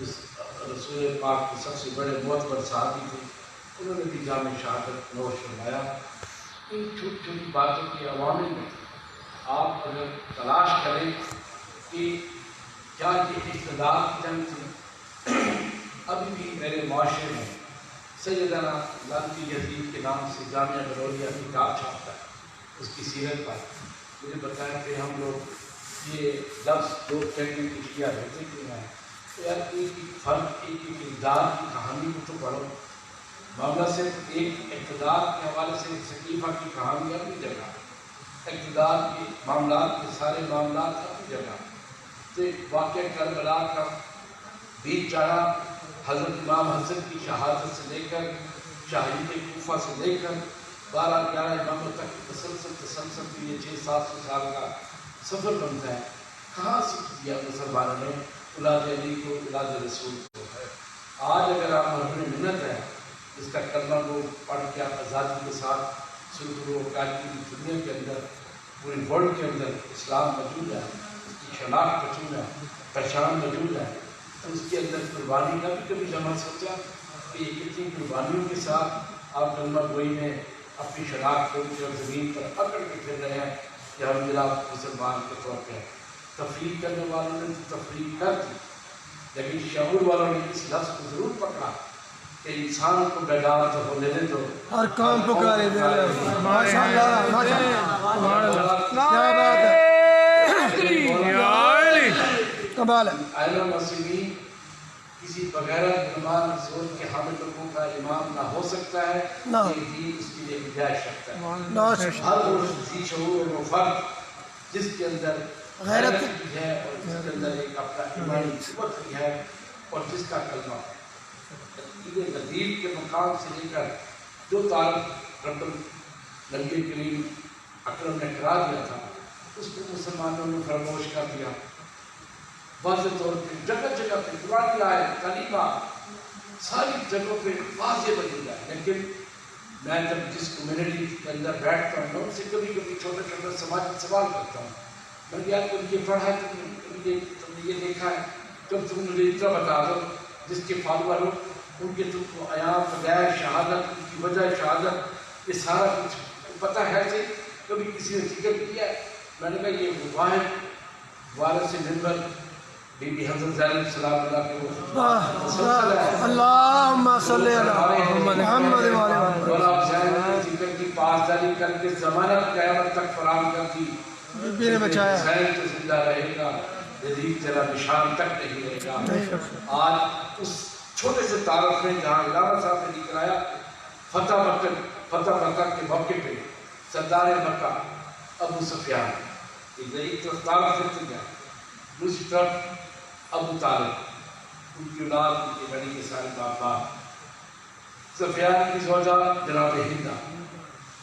رسول پاک کے سب سے بڑے معتبر صحابی تھے، انہوں نے بھی جامع شہادت نوش فرمایا۔ ان چھوٹی چھوٹی باتوں کی عوامل میں آپ اگر تلاش کریں کہ کیا یہ اقتدار کی جنگ تھی، ابھی بھی میرے معاشرے میں سیدنا لانتی یزید کے نام سے جامعہ بلوریہ کتاب چھاپتا ہے، اس کی سیرت پر مجھے بتایا کہ ہم لوگ یہ لفظ دو کہنے کی کیا ہوتے کیوں ہیں، یار ایک فرق ایک اقتدار کی کہانی کو تو پڑھو، معاملہ صرف ایک اقتدار کے حوالے سے ثقیفہ کی کہانی اپنی جگہ، اقتدار کے معاملات کے سارے معاملات اپنی جگہ، تو واقعہ کربلا کا بیچ چڑھا حضرت امام حسن کی شہادت سے لے کر شہید کوفہ سے لے کر 12-11 اماموں تک تسلسل کی یہ 600-700 سال کا سفر بنتا ہے۔ کہاں سے کیا مسلمانوں نے اولاد علی کو، اولاد رسول کو ہے؟ آج اگر آپ مرہون منت ہے اس کا کلمہ کو پڑھ کے آپ آزادی کے ساتھ سرخرو کاٹی کی دنیا کے اندر، پوری ورلڈ کے اندر اسلام موجود ہے، اس کی شناخت موجود ہے، پہچان موجود ہے، تو اس کے اندر قربانی کا بھی کبھی جمع سوچا کہ یہ کتنی قربانیوں کے ساتھ آپ کلمہ گوئی میں اپنی شناخت کو اور زمین پر پکڑ کے پھر رہے ہیں کہ ہم جناب مسلمان کے طور پہ تفریق کرنے والوں نے تو تفریق کر دی، لیکن شعور والوں نے اس لفظ کو ضرور پکڑا کہ انسان کو بیدار تو ہونے دے دو، ہر کام پکارے دے رہے۔ ماشاءاللہ ماشاءاللہ، کیا بات ہے، کمال ہے۔ اہل مسلمین کسی بغیر ایمان سوچ کے حامل لوگوں کا امام نہ ہو سکتا ہے، یہ دین اس کے لیے گنجائش رکھتا ہے۔ ہر وہ ذی شعور و فرد جس کے اندر غیرت بھی ہے اور جس کے اندر ایک اپنا ایمانی قوت بھی ہے اور جس کا کلمہ ہے، عقید غدیر کے مقام سے لے کر جو تعلق رب نبی کریم اکرم نے کرا دیا تھا اس کو مسلمانوں نے فراموش کر دیا۔ واضح طور پہ جگہ جگہ پہ قرآن آیت تعلیمات ساری جگہوں پہ واضح موجود ہے، لیکن میں جب جس کمیونٹی کے اندر بیٹھتا ہوں ان سے کبھی کبھی چھوٹا چھوٹا سماجی سوال کرتا ہوں، میں نے یار تم یہ پڑھا ہے، تم نے یہ دیکھا ہے، جب تم مجھے اتنا بتا دو جس کے فالوور ہو ان کے تم کو ایام بغیر شہادت، ان کی وجہ شہادت، یہ سارا کچھ پتہ ہے سے کبھی کسی نے ذکر کیا ہے؟ میں نے کہا یہ واحد وارث منبر بی بی حضرت زینب سلام اللہ کے وہ اللہم صلی علی محمد اور آپ زینب کے ذکر کی پاسداری کر کے ضمانت قیامت تک فراہم کر دی، بی نے بچایا، زینب تو زندہ رہے گا، یزید تیرا نشان تک نہیں رہے گا۔ آج اس چھوٹے سے تعارف میں جہاں علامہ صاحب نے ذکر آیا فتح مکہ کے موقع پہ سردار مکہ ابو سفیان، ایک طرف تعارف کرتے گیا، دوسری طرف ابو طالب ان کی اولاد ان کے بڑی کے سارے باپ، سفیان کی زوجہ جناب ہندہ،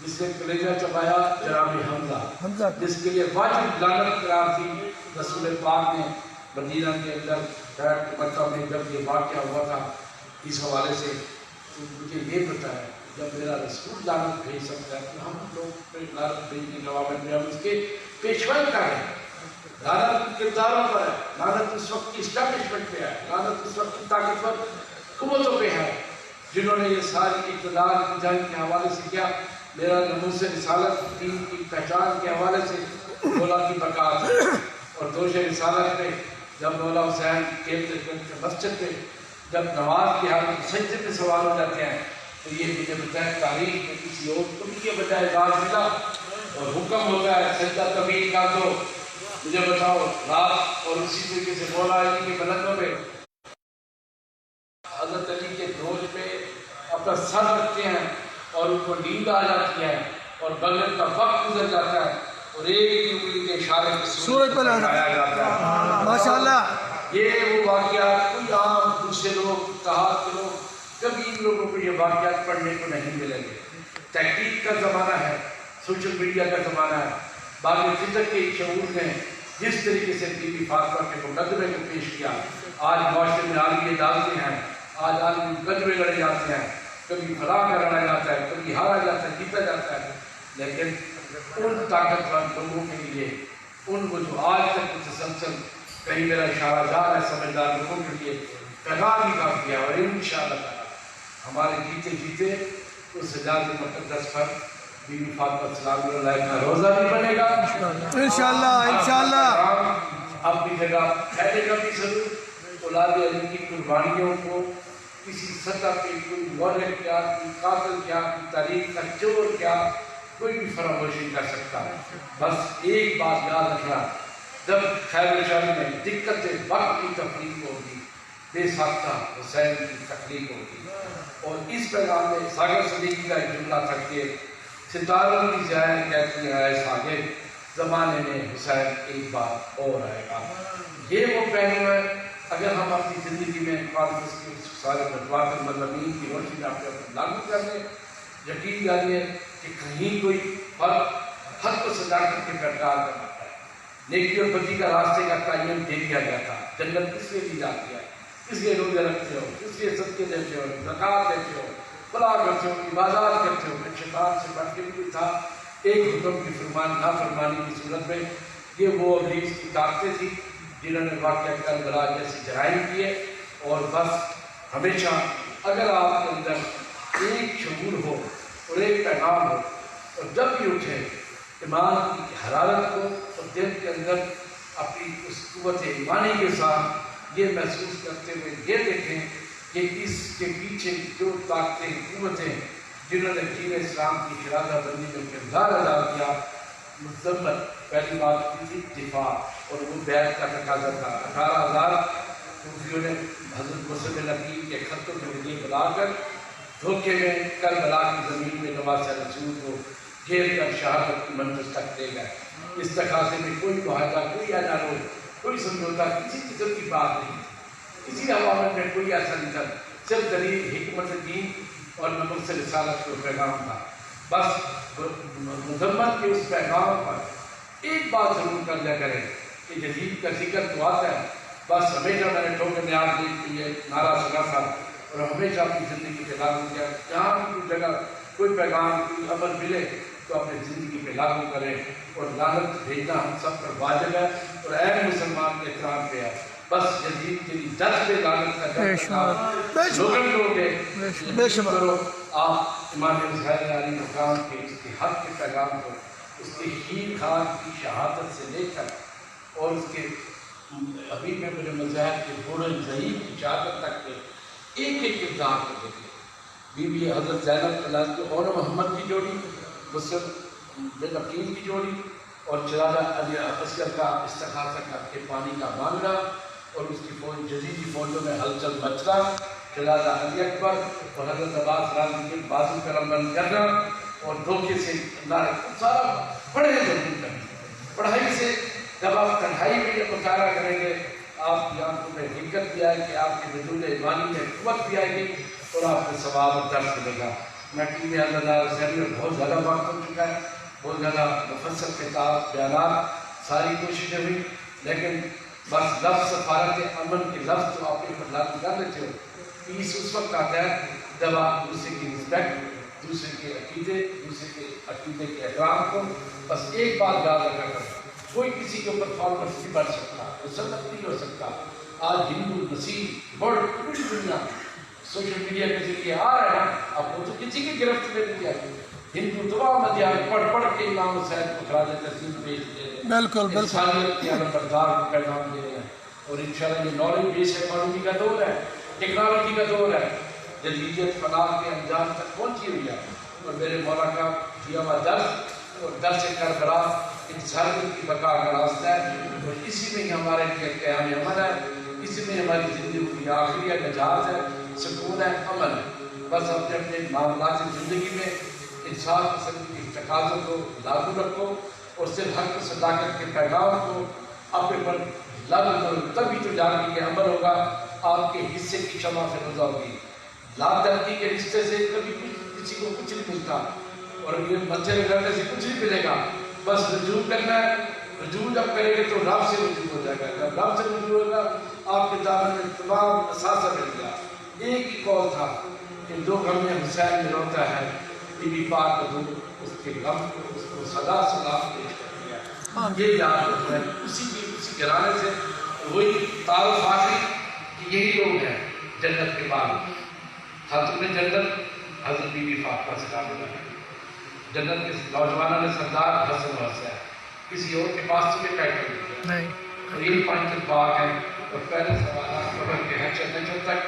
جس نے کلیجہ چبایا جناب حمزہ، جس کے لیے واجب لعنت قرار تھی رسول پاک نے مدینہ کے اندر بیٹھ کے مکہ میں جب یہ واقعہ ہوا تھا اس حوالے سے تو مجھے یہ پتا ہے جب میرا رسول لعنت بھیج سکتا ہے تو ہم لوگ پہ لعنت بھیجنے کے بابت میں ہم اس کے پیشوائی کر رہے ہیں۔ لعنت کرداروں پر ہے، لعنت اس وقت کی اسٹیبلشمنٹ پہ ہے، لعنت اس وقت کی طاقتور قوتوں پہ ہے جنہوں نے یہ ساری اقتدار کی جنگ کے حوالے سے کیا، میرا ناموس رسالت دین کی پہچان کے حوالے سے مولا کی بقا اور دوش رسالت میں جب مولا حسین کے مسجد میں جب نماز کی حالت سجدے پہ سوال ہو جاتے ہیں تو یہ مجھے بتائے تاریخ میں کسی اور کو بھی یہ بتائے راز ملا اور حکم ہوتا ہے سجدہ طویل کا، تو مجھے بتاؤ رات اور اسی طریقے سے مولا علی کے بلندوں پہ حضرت علی کے دوش پہ اپنا سر رکھتے ہیں اور ان کو نیند آ جاتی ہے اور بغیر کا وقت گزر جاتا ہے اور ایک ہی انگلی کے اشارے پہ سورج پر لایا جاتا ہے۔ ماشاءاللہ، یہ وہ واقعات کوئی عام دوسرے لوگ اتحاد کے لوگ کبھی ان لوگوں کو یہ واقعات پڑھنے کو نہیں ملیں گے۔ تحقیق کا زمانہ ہے، سوشل میڈیا کا زمانہ ہے، باقی فطر کے شعور نے جس طریقے سے بی بی فاطمہ کے مقدمے کو پیش کیا، آج معاشرے میں عالمی ڈالتے ہیں، آج عالمی مقدمے لڑے جاتے ہیں، کبھی فلاح کا لڑا جاتا ہے، کبھی ہارا جاتا ہے، جیتا جاتا ہے، لیکن ان طاقتور لوگوں کے لیے ان کو جو آج تک متسلسل کہیں میرا اشارہ جا رہا ہے سمجھدار لوگوں کے لیے پیغام ہی کافی ہے، اور انشاءاللہ تعالی ہمارے جیتے جیتے اس حجاز مقدس پر بی بی فاطمہ سلام اللہ کا روزہ بھی بنے گا انشاءاللہ انشاءاللہ اپنی جگہ پھیلے گا بھی ضرور۔ اولاد علی کی قربانیوں کو کسی سطح پہ کوئی مورخ کیا، کوئی قاتل کیا، کوئی تاریخ کا چور کیا، کوئی بھی فراموش نہیں کر سکتا۔ بس ایک بات یاد رکھنا، جب خیر شر میں دقت وقت کی تفریق ہوگی، بے ساختہ حسین کی تخلیق ہوگی۔ اور اس پیغام میں ساگر صدیقی کا ایک جملہ تھا کہ ستاروں کی زین کہتی ہے ساگر، زمانے میں حسین ایک بار اور آئے گا۔ یہ وہ پہلو ہے، اگر ہم اپنی زندگی میں قرآن کے سارے متواتر مضامین کی روشنی میں اپنے لاگو کر لیں، یقین جانیے کہ کہیں کوئی فرق حق و صداقت کے پرکار کا ہوتا ہے۔ نیکی اور بدی کا راستے کا تعین دے دیا گیا تھا۔ جنت کس لیے دی جاتی ہے؟ کس لیے روزے رکھتے ہو، کس لیے صدقے دیتے ہو، زکوٰۃ دیتے ہو، بلا کرتے ہو، عبادات کرتے ہو۔ شیطان سے بڑھ کے بھی تھا ایک حکم کی نافرمانی کی صورت میں، یہ وہ ابلیس کی طاقتیں تھی جنہوں نے واقعہ کربلا جیسے جرائم کیے۔ اور بس ہمیشہ اگر آپ کے اندر ایک شعور ہو اور ایک پیغام ہو، اور جب بھی اٹھے ایمان کی حرارت کو اور دل کے اندر اپنی اس قوت ایمانی کے ساتھ یہ محسوس کرتے ہوئے یہ دیکھیں کہ اس کے پیچھے جو طاقتیں قوتیں جنہوں نے دین اسلام کی شرادہ بندی میں کردار ادا کیا، مذمت پہلی بات کی تھی دفاع، اور وہ بیعت کا تقاضا تھا۔ 18,000 صوفیوں نے حضرت مسلم نبی کے خطوں کے ذریعے بلا کر دھوکے میں کربلا کی زمین میں نواز رسول کو گھیر کر شہادت کی منزل تک لے گئے۔ اس تقاضے میں کوئی معاہدہ، کوئی اعلان، کوئی سمجھوتا، کسی قسم کی بات نہیں تھی، کسی عوامل میں کوئی ایسا نہیں تھا، صرف دلیل حکمت دین اور نبوت سے رسالت کا پیغام تھا۔ بس مذمت کے اس پیغام پر ایک بات ضرور کر لیا کریں کہ جدید کا ذکر تو آتا ہے، بس ہمیشہ میں نے ٹھوکر نیاز کے لیے نعرہ سنا تھا اور ہمیشہ اپنی زندگی پہ لاگو کیا۔ جہاں بھی کوئی جگہ کوئی پیغام، کوئی خبر ملے تو اپنی زندگی پہ لاگو کریں، اور لعنت بھیجنا ہم سب پر واجب ہے اور عین مسلمان کے احترام پہ ہے۔ بس جدید کے لیے دس پہ لعنت کا لوگن لوگ بے شمار کرو۔ آپ امام حسین علی مقام کے اس کے حق کے پیغام کو، اس کے ہیر خان کی شہادت سے لے کر اور اس کے حبیب بن مظاہر کے بوڑھے ضعیف کی شہادت تک کے ایک ایک کردار کو دیکھیں۔ بی بی حضرت زینب اللہ کی اور محمد کی جوڑی، مسلم بن عقیل کی جوڑی، اور چراغا علی اصغر کا استغاثہ کر کے پانی کا مانگنا، اور اس کی فوج جدیدی فوجوں میں ہلچل مچنا، چراغا علی اکبر اور حضرت عباس راضی کے بازو کرم بند کرنا، اور دھوکے سے اللہ سارا بڑے ضرور کرنا۔ پڑھائی سے جب آپ تنہائی میں مطالعہ کریں گے، آپ کی آنکھوں میں حقیقت بھی آئے گی، آپ کے وجود ایمانی میں قوت بھی آئے گی، اور آپ کو ثواب اور درس ملے گا۔ میں ٹیم اللہ حسین میں بہت زیادہ وقت ہو چکا ہے، بہت زیادہ مفصل کتاب بیانات ساری کوششیں ہوئی، لیکن بس لفظ سفارت امن کے لفظ تو آپ کے لاگو کر لیتے ہو۔ پیس اس وقت آتا ہے جب آپ دوسرے کی رسپیکٹ، دوسرے کے عقیدے کے احترام کو، بس ایک بات یاد رکھا کرو، کوئی کسی کے اوپر فالوورس نہیں بڑھ سکتا، مسلط نہیں ہو سکتا۔ آج ہندو مسیح بڑھ پوری دنیا سوشل میڈیا کے ذریعے آ رہے ہیں، اب وہ تو کسی کی گرفت میں نہیں آئی۔ ہندو تمام ادیان پڑھ کے امام حسین کو خراج تحسین پیش دے رہے ہیں، بالکل انسانیت کے علمبردار کو پیغام دے رہے ہیں، اور انشاءاللہ یہ نالج بیس اکانومی کا دور ہے، ٹیکنالوجی کا دور ہے، جدیدیت فلاح کے انجام تک پہنچی ہوئی ہے، اور میرے مولا کا دیا ہوا درس اور درس کربلا انسانیت کی بقا کا راستہ ہے، اور اسی میں ہی ہمارے لیے قیام امن ہے، اسی میں ہماری زندگی کی آخری نجات ہے، سکون ہے، امن ہے۔ بس اپنے اپنے معاملات زندگی میں انصاف پسند کی تقاضوں کو لاگو رکھو، اور صرف حق و صداقت کے پیغام کو اپنے پر لاگو کرو، تبھی تو جان کے عمل ہوگا، آپ کے حصے کی شمع سے روزہ ہوگی۔ لا ترقی کے رشتے سے کبھی کسی کو کچھ نہیں ملتا، اور یہ بچے لگانے سے کچھ نہیں ملے گا، بس رجوع کرنا ہے۔ رجوع جب کریں گے تو رب سے رجوع ہو جائے گا، جب رب سے رجوع ہوگا آپ کے دامن میں تمام اثاثہ مل گیا۔ ایک ہی قول تھا کہ جو غم حسین میں روتا ہے، بی بی پاک حضور اس کے غم کو، اس کو صدا سلام پیش کرتی ہے۔ یہ یاد رکھنا ہے، اسی گھرانے سے وہی تعارف آخری کہ یہی لوگ ہیں جنت کے بعد خاتون جنت حضرت بی بی فاطمہ سلام اللہ علیہ، جنت کے نوجوانوں نے سردار حسن و حسین، کسی اور کے پاس تو یہ ٹائٹل نہیں ہے، اور یہ 5 اتفاق ہیں، اور پہلے سوالات قبر کے ہیں چلنے جو تک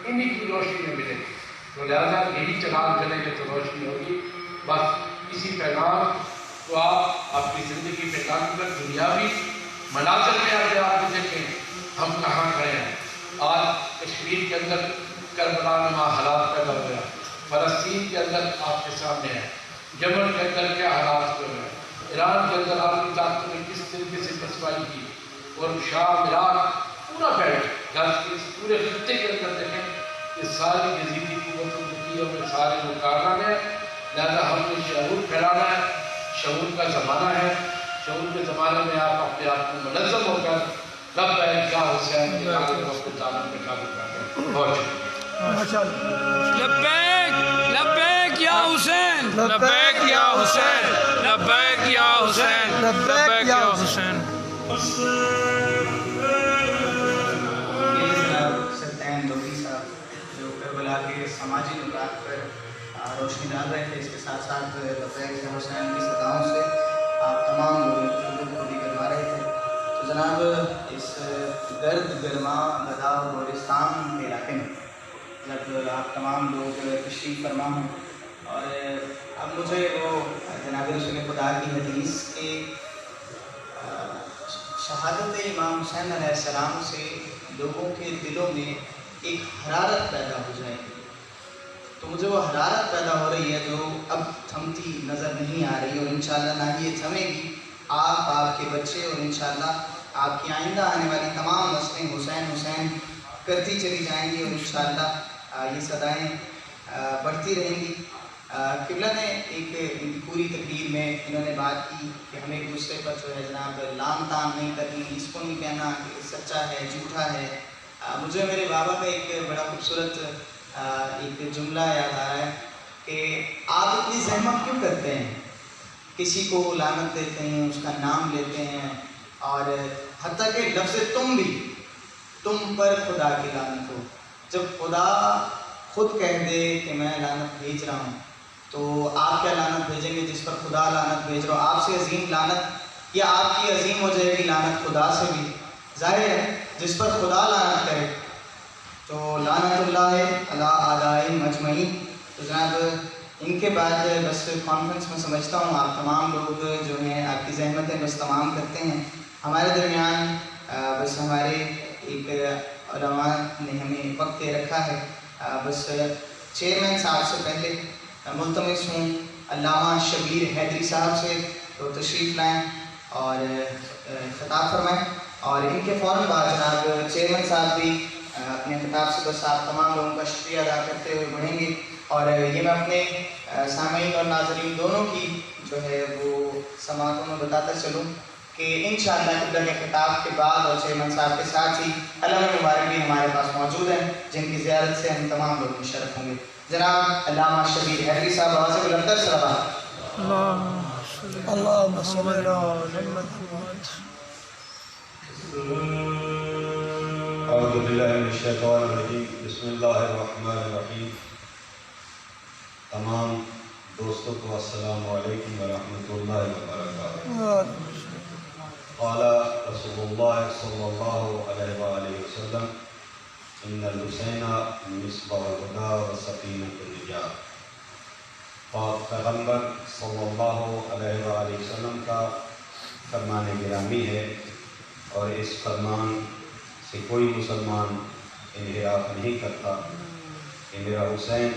انہی کی روشنی میں ملے گی، تو لہٰذا یہی چراغ جلیں گے تو روشنی ہوگی۔ بس اسی پیغام کو آپ اپنی زندگی میں لاگو کر دنیاوی مناظر میں آگے آپ دیکھیں ہم کہاں کھڑے ہیں۔ آج کشمیر کے اندر کربلا نما حالات پیدا ہوئے ہیں، فلسطین کے اندر آپ کے سامنے ہے، یمن کے اندر کیا حالات ہوئے ہیں، ایران کے اندر آپ کی طاقتوں نے کس طریقے سے پسپائی کی، اور شام عراق پورا بیلٹ غزہ کے اس پورے خطے کے اندر دیکھیں کہ ساری یزیدی قوتوں کی اور سارے مقابلہ میں، لہذا ہم نے شعور پھیلانا ہے، شعور کا زمانہ ہے، شعور کے زمانے میں آپ اپنے آپ کو منظم ہو کر لبیک یا حسین کے نعرے کو اپنے دامن میں قابو کرتے ہیں۔ بہت شکریہ۔ ماشاءاللہ۔ لبیک لبیک یا حسین، لبیک یا حسین، لبیک یا حسین، لبیک یا حسین۔ یہ جناب سلطان لودھی صاحب جو کربلا کے سماجی نکات پر روشنی ڈال رہے تھے، اس کے ساتھ ساتھ لبیک یا حسین کی صداؤں سے آپ تمام لوگوں کو بھی کروا رہے تھے۔ تو جناب اس گرد گرما گدا گورستان کے علاقے میں جب آپ تمام لوگ تشریف فرما ہوں، اور اب مجھے وہ جناب رسول خدا کی حدیث کے شہادت امام حسین علیہ السلام سے لوگوں کے دلوں میں ایک حرارت پیدا ہو جائے گی، تو مجھے وہ حرارت پیدا ہو رہی ہے جو اب تھمتی نظر نہیں آ رہی، اور انشاءاللہ نہ ہی یہ تھمے گی۔ آپ کے بچے اور انشاءاللہ آپ کی آئندہ آنے والی تمام نسلیں حسین حسین کرتی چلی جائیں گی، اور انشاءاللہ یہ صدائیں بڑھتی رہیں گی۔ قبلہ نے ایک ان کی پوری تقریر میں انہوں نے بات کی کہ ہمیں ایک دوسرے پر جو ہے جناب لام تان نہیں کرنی، اس کو نہیں کہنا کہ سچا ہے جھوٹا ہے۔ مجھے میرے بابا کا ایک بڑا خوبصورت ایک جملہ یاد آ رہا ہے کہ آپ اتنی زحمت کیوں کرتے ہیں، کسی کو لعنت دیتے ہیں، اس کا نام لیتے ہیں، اور حتیٰ کہ لفظ تم بھی، تم پر خدا کی لعنت ہو۔ جب خدا خود کہہ دے کہ میں لعنت بھیج رہا ہوں، تو آپ کیا لعنت بھیجیں گے جس پر خدا لعنت بھیج رہا ہو؟ آپ سے عظیم لعنت، یا آپ کی عظیم ہو جائے گی لعنت خدا سے بھی، ظاہر ہے جس پر خدا لعنت کرے تو لعنت اللہ علی اعدائہم اجمعین۔ تو جناب ان کے بعد بس کانفرنس میں سمجھتا ہوں آپ تمام لوگ جو ہیں آپ کی زحمتیں بس تمام کرتے ہیں۔ ہمارے درمیان بس ہمارے ایک علماء نے ہمیں وقت دے رکھا ہے، بس چیئرمین صاحب سے پہلے ملتمس ہوں علامہ شبیر حیدری صاحب سے تو تشریف لائیں اور خطاب فرمائیں، اور ان کے فوراً بعد جناب چیئرمین صاحب بھی اپنے خطاب سے بس آپ تمام لوگوں کا شکریہ ادا کرتے ہوئے بڑھیں گے۔ اور یہ میں اپنے سامعین اور ناظرین دونوں کی جو ہے وہ سماعتوں میں بتاتا چلوں کہ انشاءاللہ قبلہ کے خطاب کے بعد اور چیئرمین صاحب کے ساتھ ہی علامہ مبارک بھی ہمارے پاس موجود ہیں، جن کی زیارت سے ہم تمام لوگ مشرف ہوں گے۔ جناب علامہ شبیر حیدری صاحب آواز بلند سے اللہم صلی علی محمد۔ اعوذ باللہ من الشیطان الرجیم، بسم اللہ الرحمن الرحیم۔ تمام دوستوں کو السلام علیکم ورحمۃ اللہ وبرکاتہ۔ قال رسول اللہ صلی اللہ علیہ وآلہ وسلم ان الحسین مصباح الہدی و سفینۃ النجات۔ پاک پیغمبر صلی اللہ علیہ وآلہ وسلم کا فرمان گرامی ہے، اور اس فرمان سے کوئی مسلمان انحراف نہیں کرتا کہ میرا حسین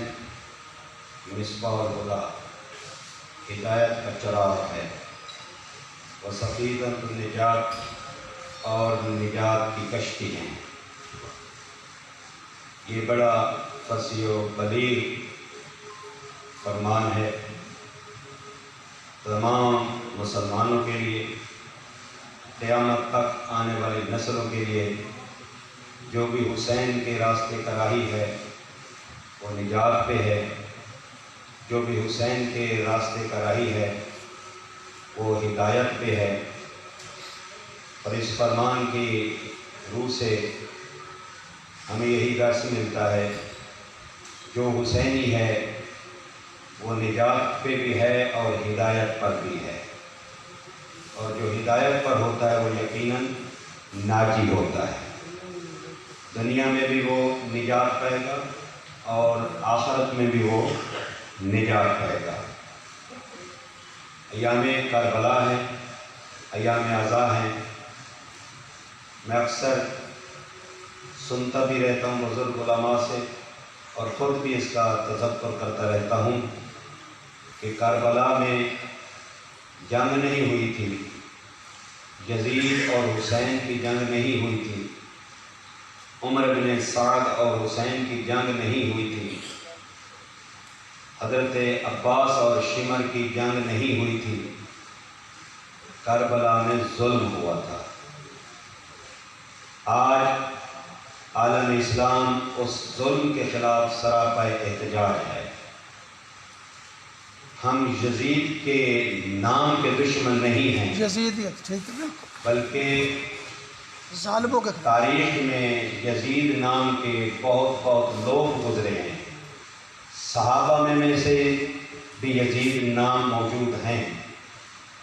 مصباح الہدی ہدایت کا چراغ ہے، وہ سفینۃ النجات اور نجات کی کشتی ہے۔ یہ بڑا فصیح و بلیغ فرمان ہے تمام مسلمانوں کے لیے، قیامت تک آنے والی نسلوں کے لیے۔ جو بھی حسین کے راستے کا راہی ہے وہ نجات پہ ہے، جو بھی حسین کے راستے کا راہی ہے وہ ہدایت پہ ہے۔ اور اس فرمان کی روح سے ہمیں یہی درس ملتا ہے جو حسینی ہے وہ نجات پہ بھی ہے اور ہدایت پر بھی ہے، اور جو ہدایت پر ہوتا ہے وہ یقیناً ناجی ہوتا ہے، دنیا میں بھی وہ نجات پائے گا اور آخرت میں بھی وہ نجات پائے گا۔ ایام کربلا ہیں، ایام عزا ہیں، میں اکثر سنتا بھی رہتا ہوں بزرگ علماء سے اور خود بھی اس کا تذکر کرتا رہتا ہوں کہ کربلا میں جنگ نہیں ہوئی تھی، یزید اور حسین کی جنگ نہیں ہوئی تھی، عمر بن سعد اور حسین کی جنگ نہیں ہوئی تھی، حضرت عباس اور شمر کی جنگ نہیں ہوئی تھی، کربلا میں ظلم ہوا تھا۔ آج عالم اسلام اس ظلم کے خلاف سراپا احتجاج ہے۔ ہم یزید کے نام کے دشمن نہیں ہیں، یزیدیت ٹھیک ہے، بلکہ ظالموں کے خلاف تاریخ میں یزید نام کے بہت لوگ گزرے ہیں، صحابہ میں سے بھی یزید نام موجود ہیں،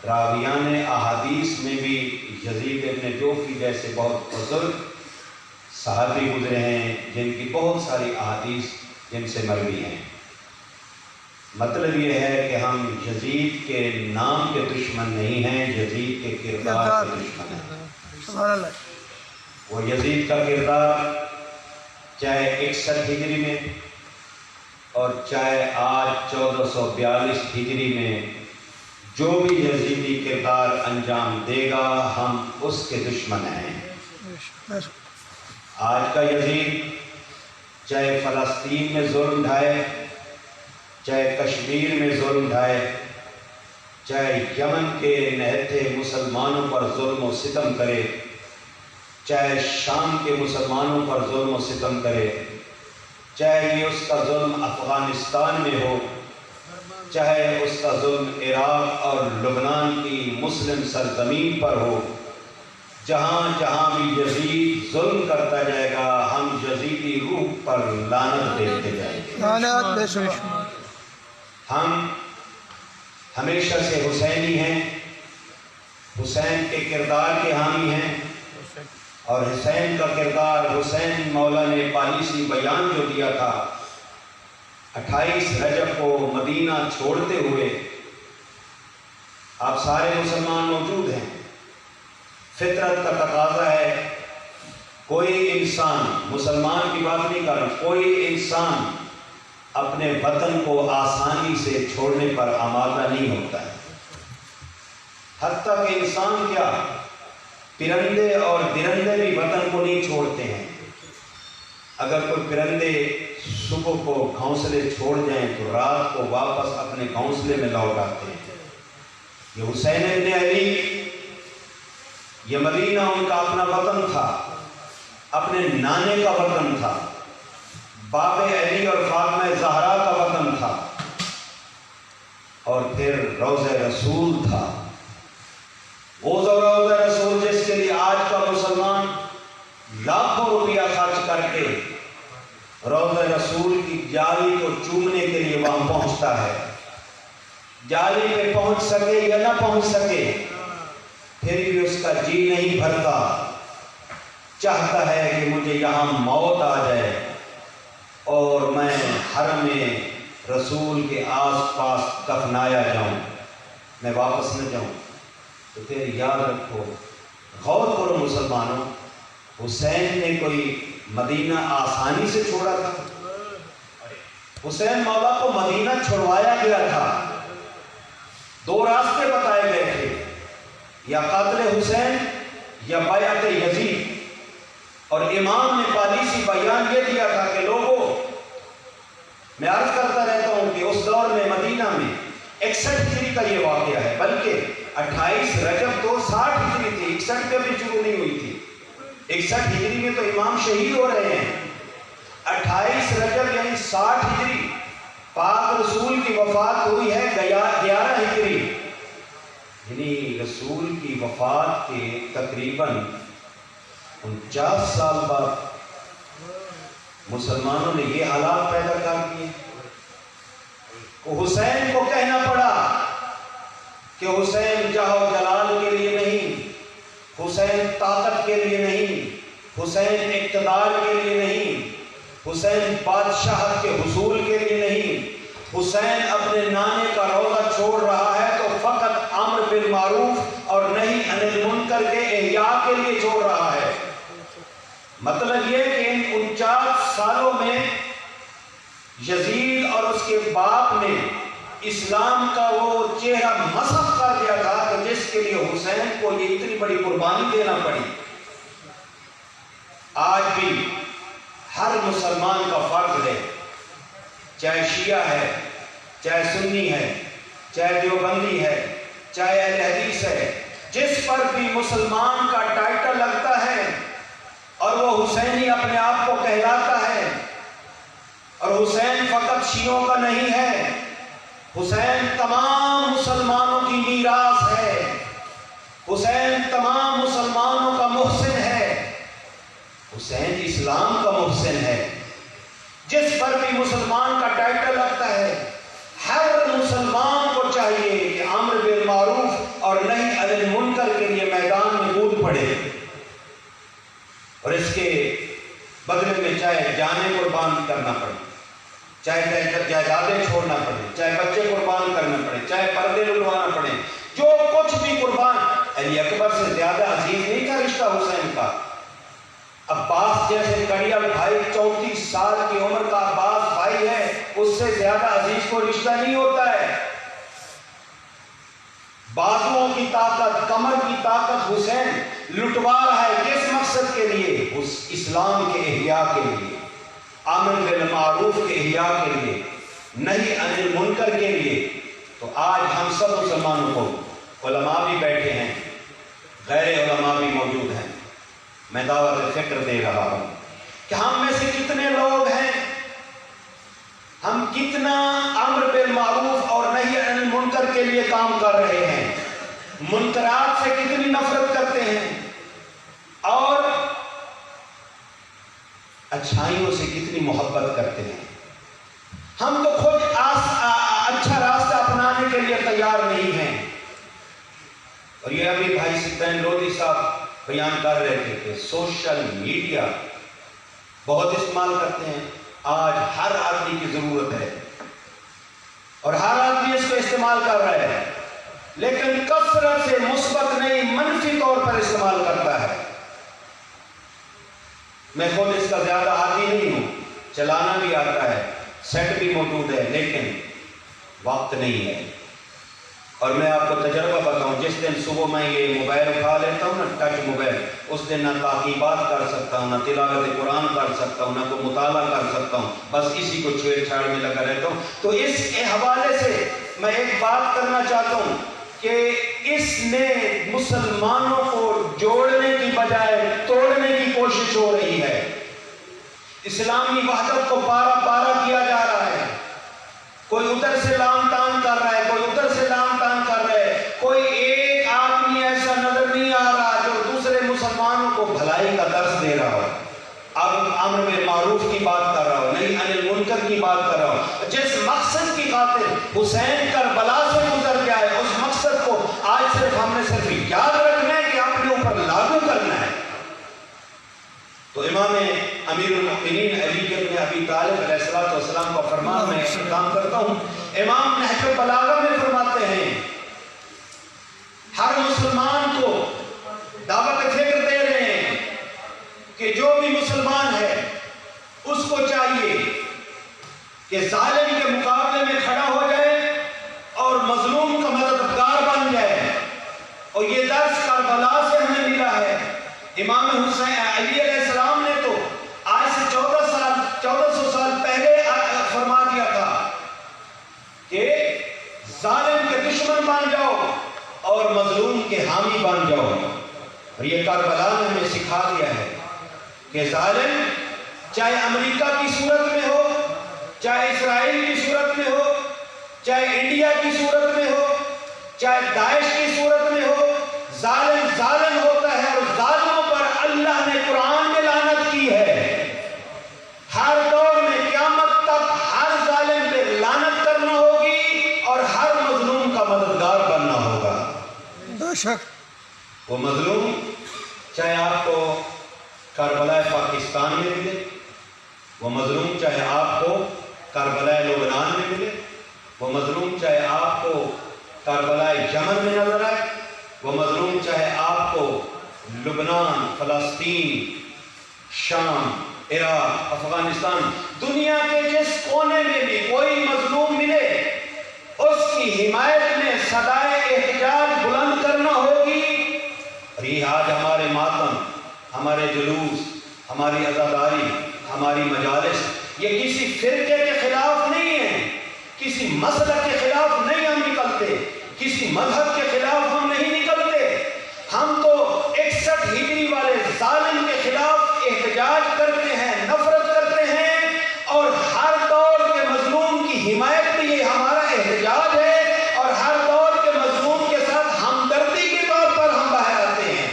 راویان احادیث میں بھی یزید ابن جوفی جیسے بہت بزرگ صحابی گزرے ہیں جن کی بہت ساری احادیث جن سے مروی ہیں۔ مطلب یہ ہے کہ ہم یزید کے نام کے دشمن نہیں ہیں، یزید کے کردار کے دشمن ہیں۔ سبحان اللہ۔ وہ یزید کا کردار چاہے 61 ہجری میں اور چاہے آج 1442 ہجری میں جو بھی یزیدی کردار انجام دے گا ہم اس کے دشمن ہیں۔ آج کا یزید چاہے فلسطین میں ظلم ڈھائے، چاہے کشمیر میں ظلم ڈھائے، چاہے یمن کے نہتے مسلمانوں پر ظلم و ستم کرے، چاہے شام کے مسلمانوں پر ظلم و ستم کرے، چاہے یہ اس کا ظلم افغانستان میں ہو، چاہے اس کا ظلم عراق اور لبنان کی مسلم سرزمین پر ہو، جہاں جہاں بھی یزید ظلم کرتا جائے گا ہم یزیدی روح پر لعنت دیتے جائیں گے۔ لعنت بے شمار۔ ہم ہمیشہ سے حسینی ہیں، حسین کے کردار کے حامی ہیں، اور حسین کا کردار حسین مولا نے پالیسی بیان جو دیا تھا 28 رجب کو مدینہ چھوڑتے ہوئے، آپ سارے مسلمان موجود ہیں، فطرت کا تقاضا ہے کوئی انسان، مسلمان کی بات نہیں کر رہا، کوئی انسان اپنے وطن کو آسانی سے چھوڑنے پر آمادہ نہیں ہوتا ہے، حتیٰ کہ انسان کیا پرندے اور درندے بھی وطن کو نہیں چھوڑتے ہیں۔ اگر کوئی پرندے صبح کو گھونسلے چھوڑ جائیں تو رات کو واپس اپنے گھونسلے میں لوٹ آتے ہیں۔ یہ حسین ابن علی، یہ مدینہ ان کا اپنا وطن تھا، اپنے نانے کا وطن تھا، باب علی اور فاطمہ زہرا کا وطن تھا، اور پھر روضہ رسول تھا، وہ روضہ رسول جس کے لیے آج کا مسلمان لاکھوں روپیہ خرچ کر کے روضہ رسول کی جالی کو چومنے کے لیے وہاں پہنچتا ہے، جالی پہ پہنچ سکے یا نہ پہنچ سکے پھر بھی اس کا جی نہیں بھرتا، چاہتا ہے کہ مجھے یہاں موت آ جائے اور میں حرم رسول کے آس پاس دفنایا جاؤں، میں واپس نہ جاؤں۔ تو پھر یاد رکھو، غور کرو مسلمانوں، حسین نے کوئی مدینہ آسانی سے چھوڑا تھا؟ حسین مولا کو مدینہ چھڑوایا گیا تھا، دو راستے بتائے گئے تھے، یا قتل حسین یا بیعت یزید، اور امام نے پالیسی بیان یہ دیا تھا کہ لوگوں، میں عرض کرتا رہتا ہوں کہ اس دور میں مدینہ میں 61 ہجری کا یہ واقعہ ہے، بلکہ 28 رجب تو 60 ہجری تھی، 61 میں بھی شروع نہیں ہوئی تھی، 61 ہجری میں تو امام شہید ہو رہے ہیں، 28 رجب یعنی 60 ہجری پاک رسول کی وفات ہوئی ہے 11 ہجری، یعنی رسول کی وفات کے تقریباً 49 سال بعد مسلمانوں نے یہ حالات پیدا کر دیے کہ حسین کو کہنا پڑا کہ حسین جاہ و جلال کے لیے نہیں، حسین طاقت کے لیے نہیں، حسین اقتدار کے لیے نہیں، حسین بادشاہت کے حصول کے لیے نہیں، حسین اپنے نانے کا روزہ چھوڑ رہا ہے تو فقط امر بالمعروف اور نہی عن المنکر کے احیاء کے لیے چھوڑ رہا ہے۔ مطلب یہ کہ ان 49 سالوں میں یزید اور اس کے باپ نے اسلام کا وہ چہرہ مسخ کر دیا تھا کہ جس کے لیے حسین کو یہ اتنی بڑی قربانی دینا پڑی۔ آج بھی ہر مسلمان کا فرض ہے، چاہے شیعہ ہے، چاہے سنی ہے، چاہے دیوبندی ہے، چاہے اہل حدیث ہے، جس پر بھی مسلمان کا ٹائٹل لگتا ہے اور وہ حسینی اپنے آپ کو کہلاتا ہے، اور حسین فقط شیعوں کا نہیں ہے، حسین تمام مسلمانوں کی میراث ہے، حسین تمام مسلمانوں کا محسن ہے، حسین اسلام کا محسن ہے، جس پر بھی مسلمان کا ٹائٹل لگتا ہے، ہر مسلمان کو چاہیے کہ امر بالمعروف اور نہی عن المنکر کے لیے میدان میں کود پڑے، اور اس کے بدلے میں چاہے جانیں قربان کرنا پڑے، چاہے جائیدادیں چھوڑنا پڑے، چاہے بچے قربان کرنا پڑے، چاہے پردے لٹوانا پڑے، جو کچھ بھی قربان۔ علی اکبر سے زیادہ عزیز نہیں تھا رشتہ حسین کا۔ عباس جیسے کڑیا بھائی 34 سال کی عمر کا عباس بھائی ہے، اس سے زیادہ عزیز کو رشتہ نہیں ہوتا ہے۔ بازوؤں کی طاقت، کمر کی طاقت حسین لٹوا رہا ہے، کس مقصد کے لیے؟ اس اسلام کے احیاء کے لیے، امر بالمعروف کے احیاء کے لیے، نہی عن المنکر کے لیے۔ تو آج ہم سب مسلمانوں کو، علماء بھی بیٹھے ہیں، غیر علماء بھی موجود ہیں، میں دعوت فکر دے رہا ہوں کہ ہم میں سے کتنے لوگ ہیں، ہم کتنا امر بالمعروف اور نہی عن المنکر کے لیے کام کر رہے ہیں، منکرات سے کتنی نفرت کرتے ہیں، اور اچھائیوں سے کتنی محبت کرتے ہیں۔ ہم تو خود اچھا راستہ اپنانے کے لیے تیار نہیں ہیں۔ اور یہ ابھی بھائی سلطان لودھی صاحب بیان کر رہے تھے کہ سوشل میڈیا بہت استعمال کرتے ہیں، آج ہر آدمی کی ضرورت ہے اور ہر آدمی اس کو استعمال کر رہا ہے، لیکن کثرت سے مثبت نہیں، منفی طور پر استعمال کرتا ہے۔ میں خود اس کا زیادہ عادی نہیں ہوں، چلانا بھی آتا ہے، سیٹ بھی موجود ہے، لیکن وقت نہیں ہے۔ اور میں آپ کو تجربہ بتاؤں، جس دن صبح میں یہ موبائل اٹھا لیتا ہوں نا، ٹچ موبائل، اس دن نہ تحقیقات کر سکتا ہوں، نہ تلاوت قرآن کر سکتا ہوں، نہ کوئی مطالعہ کر سکتا ہوں، بس اسی کو چھیڑ چھاڑ میں لگا رہتا ہوں۔ تو اس حوالے سے میں ایک بات کرنا چاہتا ہوں کہ اس نے مسلمانوں کو جوڑنے کی بجائے توڑنے کی کوشش ہو رہی ہے۔ اسلامی وحدت کو پارا پارا کیا جا رہا ہے، کوئی ادھر سے لام تان کر رہا ہے، کوئی ادھر سے لام تان کر رہا ہے، کوئی ایک آدمی ایسا نظر نہیں آ رہا جو دوسرے مسلمانوں کو بھلائی کا درس دے رہا ہو، اب امر بالمعروف کی بات کر رہا ہو، نہی عن المنکر کی بات کر رہا ہو۔ جس مقصد کی خاطر حسین کربلا سے گزر گیا ہے، اس مقصد کو آج صرف ہم نے صرف یاد رکھنا ہے کہ اپنے اوپر لاگو کرنا ہے۔ تو امام امیر المؤمنین علی بن ابی طالب علیہ السلام کا فرمان میں اختتام کرتا ہوں۔ امام نہج البلاغہ میں فرماتے ہیں، ہر مسلمان کو دعوت فکر دے رہے ہیں کہ جو بھی مسلمان ہے اس کو چاہیے کہ ظالم کے مقابلے میں کھڑا ہو جائے اور مظلوم کا مددگار بن جائے، اور یہ درس کربلا سے ہمیں ملا ہے۔ امام حسین علی علیہ السلام نے تو آج سے 1400 سال پہلے فرما دیا تھا کہ ظالم کے دشمن بن جاؤ اور مظلوم کے حامی بن جاؤ، اور یہ کربلا نے ہمیں سکھا دیا ہے کہ ظالم چاہے امریکہ کی صورت میں ہو، چاہے اسرائیل کی صورت میں ہو، چاہے انڈیا کی صورت میں ہو، چاہے داعش کی صورت میں ہو، ظالم ظالم ہوتا ہے، اور ظالموں پر اللہ نے قرآن میں لعنت کی ہے۔ ہر شک وہ مظلوم چاہے آپ کو کربلا پاکستان میں ملے، وہ مظلوم چاہے آپ کو کربلا لبنان میں ملے، وہ مظلوم چاہے آپ کو کربلا یمن میں نظر آئے، وہ مظلوم چاہے آپ کو لبنان، فلسطین، شام، عراق، افغانستان، دنیا کے جس کونے میں بھی کوئی مظلوم ملے، اس کی حمایت میں صدائے احتجاج بلند کرنا ہوگی۔ اور یہ آج ہمارے ماتم، ہمارے جلوس، ہماری عزاداری، ہماری مجالس، یہ کسی فرقے کے خلاف نہیں ہے، کسی مسلک کے خلاف نہیں ہم نکلتے، کسی مذہب کے خلاف ہم نہیں نکلتے، ہم تو 61 ہجری والے ظالم کے خلاف احتجاج کرتے ہیں، نفرت کرتے ہیں، اور ہر دور کے مظلوم کی حمایت میں یہ ہمارا احتجاج ہے، اور ہر دور کے مظلوم کے ساتھ ہمدردی کے طور پر ہم باہر آتے ہیں۔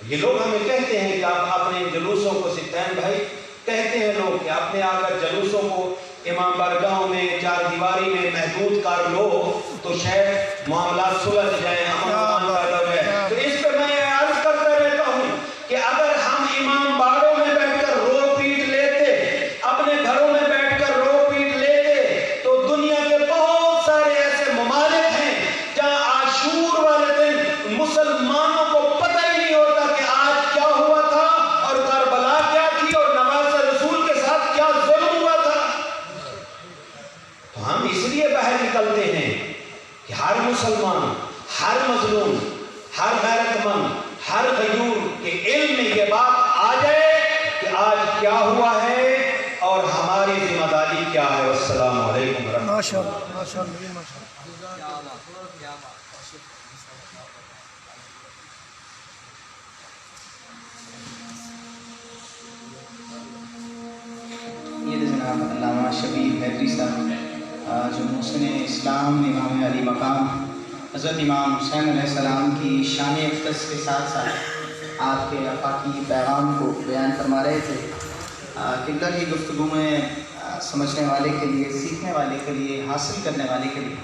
یہ لوگ ہمیں کہتے ہیں کہ آپ اپنے جلوسوں کو ستین بھائی کہتے ہیں لوگ کہ اپنے اگر جلوسوں کو امام بارگاہوں میں چار دیواری میں محدود کر لو تو شاید معاملات سلجھ جائیں، امن امان پیدا ہو جائے۔ تو اس پہ میں عرض کرتا رہتا ہوں کہ اگر ہم امام باڑوں میں بیٹھ کر رو پیٹ لیتے، اپنے گھروں میں بیٹھ کر رو پیٹ لیتے، تو دنیا کے بہت سارے ایسے ممالک ہیں جہاں عاشور والے دن مسلمانوں کو پتہ ہی نہیں ہوتا کہ آج کیا ہوا تھا اور کربلا کیا تھی اور نواز رسول کے ساتھ کیا ظلم ہوا تھا۔ تو ہم اس لیے باہر نکلتے ہیں کہ ہر مسلمان، ہر مظلوم، ہر غیرت مند، ہر غیور کے علم میں یہ بات آ جائے کہ آج کیا ہوا ہے اور ہماری ذمہ داری کیا ہے۔ والسلام علیکم ورحمۃ اللہ۔ ماشاء اللہ ماشاء اللہ ماشاء یہ جناب علامہ شبیر حیدری صاحب جو محسن اسلام امام علی مقام حضرت امام حسین علیہ السلام کی شان اقدس کے ساتھ ساتھ آپ کے آفاقی پیغام کو بیان فرما رہے تھے۔ قبلہ کی گفتگو میں سمجھنے والے کے لیے، سیکھنے والے کے لیے، حاصل کرنے والے کے لیے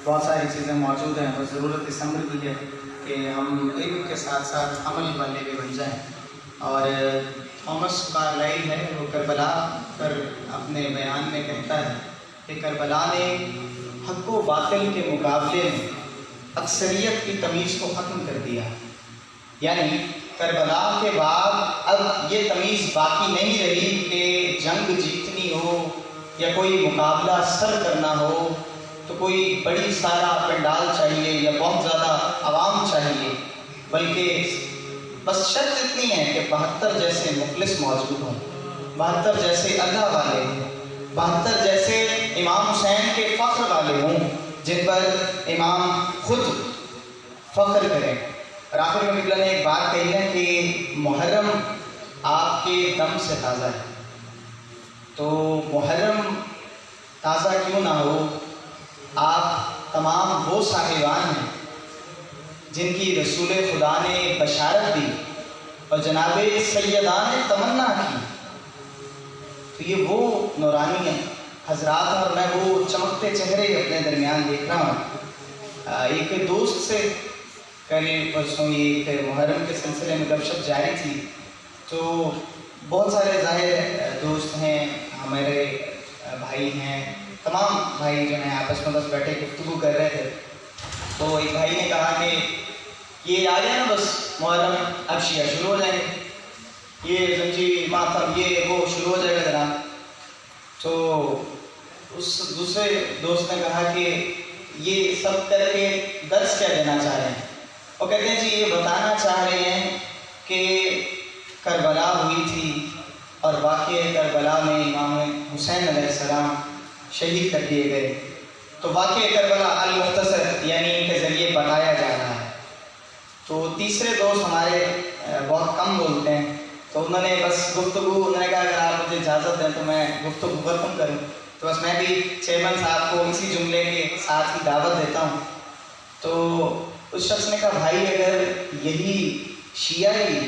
بہت ساری چیزیں موجود ہیں، بس ضرورت اس امر کی ہے کہ ہم علم کے ساتھ ساتھ عمل والے بھی بن جائیں۔ اور تھامس کارلائل ہے، وہ کربلا پر اپنے بیان میں کہتا ہے کہ کربلا نے حق و باطل کے مقابلے میں اکثریت کی تمیز کو ختم کر دیا۔ یعنی کربلا کے بعد اب یہ تمیز باقی نہیں رہی کہ جنگ جیتنی ہو یا کوئی مقابلہ سر کرنا ہو تو کوئی بڑی سارا پنڈال چاہیے یا بہت زیادہ عوام چاہیے، بلکہ بس شرط اتنی ہے کہ 72 جیسے مخلص موجود ہوں، 72 جیسے اللہ والے ہوں، 72 جیسے امام حسین کے فخر والے ہوں جن پر امام خود فخر کریں۔ اور آخر میں قبلہ نے ایک بات کہی ہے کہ محرم آپ کے دم سے تازہ ہے، تو محرم تازہ کیوں نہ ہو، آپ تمام وہ صاحبان ہیں جن کی رسول خدا نے بشارت دی اور جناب سیدان تمنا کی، تو یہ وہ نورانی ہیں حضرات، اور میں وہ چمکتے چہرے اپنے درمیان دیکھ رہا ہوں۔ ایک دوست سے کل پرسوں ایک محرم کے سلسلے میں گپ شپ جاری تھی، تو بہت سارے ظاہر دوست ہیں، ہمارے بھائی ہیں، تمام بھائی جو ہیں آپس میں بس بیٹھے گفتگو کر رہے تھے، تو ایک بھائی نے کہا کہ یہ آ جائے نا بس محرم، اب شیعہ شروع ہو جائیں گے، یہ زنجیر ماتم یہ وہ شروع ہو جائے گا جناب۔ تو اس دوسرے دوست نے کہا کہ یہ سب کر کے درس کیا دینا چاہ رہے ہیں؟ وہ کہتے ہیں جی یہ بتانا چاہ رہے ہیں کہ کربلا ہوئی تھی اور واقعہ کربلا میں امام حسین علیہ السلام شہید کر دیے گئے، تو واقعہ کربلا المختصر یعنی ان کے ذریعے بتایا جا رہا ہے۔ تو تیسرے دوست ہمارے بہت کم بولتے ہیں، تو انہوں نے بس گفتگو، انہوں نے کہا اگر آپ مجھے اجازت دیں تو میں گفتگو ختم کروں، تو بس میں بھی چیئرمین صاحب کو اسی جملے کے ساتھ ہی دعوت دیتا ہوں۔ تو اس شخص نے کہا بھائی اگر یہی شیعہ ہی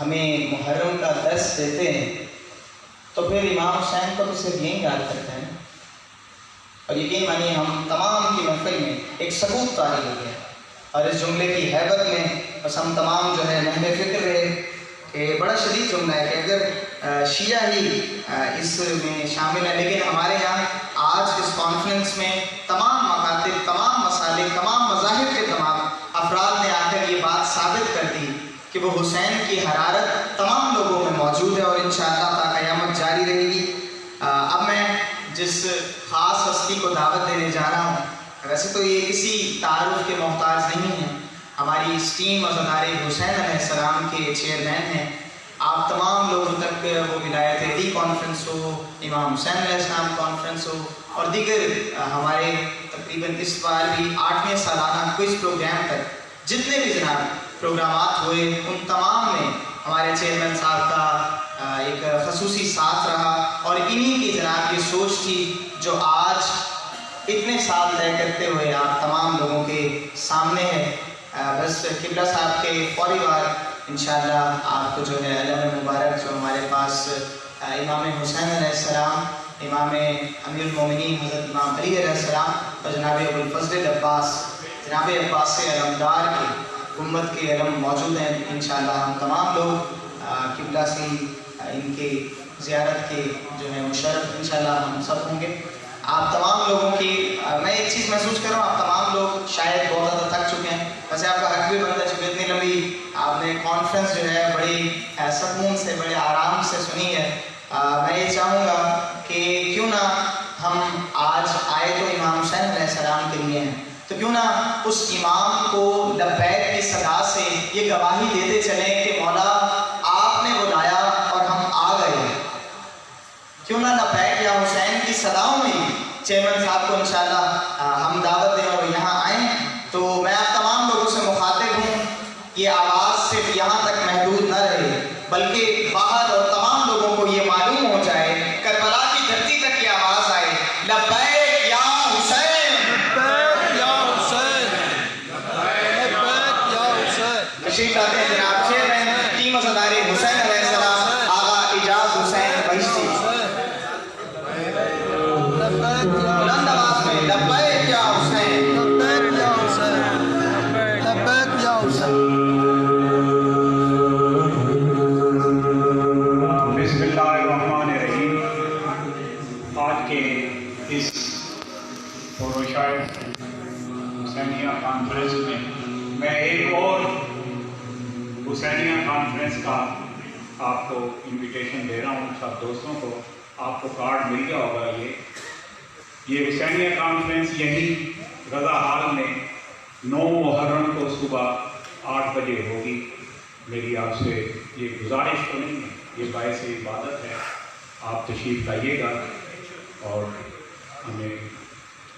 ہمیں محرم کا درس دیتے ہیں تو پھر امام حسین کو تو صرف یہی یاد کرتے ہیں، اور یقین مانیے ہم تمام کی محفل میں ایک ثبوت طاری ہو گیا اور اس جملے کی ہیبت میں بس ہم تمام جو ہے محو فکر رہے کہ بڑا شدید جملہ ہے کہ اگر شیعہ ہی اس میں شامل ہے، لیکن ہمارے یہاں آج اس کانفرنس میں تمام مکاتب، تمام مسالک، تمام مذاہب کے تمام افراد نے آ کر یہ بات ثابت کر دی کہ وہ حسین کی حرارت تمام لوگوں میں موجود ہے اور انشاءاللہ تا قیامت جاری رہے گی۔ اب میں جس خاص ہستی کو دعوت دینے جا رہا ہوں، ویسے تو یہ کسی تعارف کے محتاج نہیں ہیں، ہماری اس ٹیم عزادار حسین علیہ السلام کے چیئرمین ہیں۔ آپ تمام لوگوں تک وہ ولایت علی کانفرنس ہو، امام حسین علیہ السلام کانفرنس ہو اور دیگر ہمارے تقریباً اس بار بھی 8ویں سالانہ کوئز پروگرام تک جتنے بھی جناب پروگرامات ہوئے ان تمام میں ہمارے چیئرمین صاحب کا ایک خصوصی ساتھ رہا اور انہی کی جناب یہ سوچ تھی جو آج اتنے سال طے کرتے ہوئے آپ تمام لوگوں کے سامنے ہے۔ بس قبلہ صاحب کے فوری بعد انشاءاللہ آپ کو جو ہے علم مبارک جو ہمارے پاس امام حسین علیہ السلام، امام امیر المومنین حضرت امام علی علیہ السلام اور جناب ابو الفضل عباس، جناب عباس علمدار کے امت کے علم موجود ہیں۔ انشاءاللہ ہم تمام لوگ قبلہ سے ان کے زیارت کے جو ہے مشرف انشاءاللہ ہم سب ہوں گے۔ آپ تمام لوگوں کی میں ایک چیز محسوس کر رہا ہوں، آپ تمام لوگ شاید بہت زیادہ تھک چکے ہیں، ویسے آپ کا حق بھی بنتا ہے چونکہ اتنی لمبی آپ نے کانفرنس جو ہے بڑی سکون سے بڑے آرام سے سنی ہے۔ میں یہ چاہوں گا کہ کیوں نہ ہم آج آئے تو امام حسین علیہ السلام کے لیے ہیں، تو کیوں نہ اس امام کو لبیک کی صدا سے یہ گواہی دیتے چلیں کہ مولا آپ نے بلایا اور ہم آ گئے۔ کیوں نہ لبیک یا حسین کی صداؤں میں چیئرمین صاحب کو انشاءاللہ ہم دعوت دیں اور یہاں آئیں۔ تو میں آپ تمام لوگوں سے مخاطب ہوں، یہ آواز صرف یہاں تک محدود نہ رہے بلکہ باہر اور تمام لوگوں کو یہ معلوم ہو جائے، کربلا کی دھرتی تک یہ آواز آئے، لبیک یا حسین، لبیک یا حسین، لبیک یا حسین۔ تشریف لاتے ہیں جناب چیئرمین ٹیم عزادار حسین علیہ السلام آغا اعجاز حسین بہشتی، بلند آواز میں لبیک یا حسین، لبیک یا حسین، لبیک یا حسین۔ بسم اللہ الرحمن الرحیم۔ آج کے اس پروشائے حسینیہ کانفرنس میں ایک اور حسینیہ کانفرنس کا آپ کو انویٹیشن دے رہا ہوں، سب دوستوں کو۔ آپ کو کارڈ مل گیا ہوگا۔ یہ حسینیہ کانفرنس یہی رضا ہال میں 9 محرم کو صبح 8 بجے ہوگی۔ میری آپ سے یہ گزارش تو نہیں ہے، یہ باعث عبادت ہے، آپ تشریف لائیے گا اور ہمیں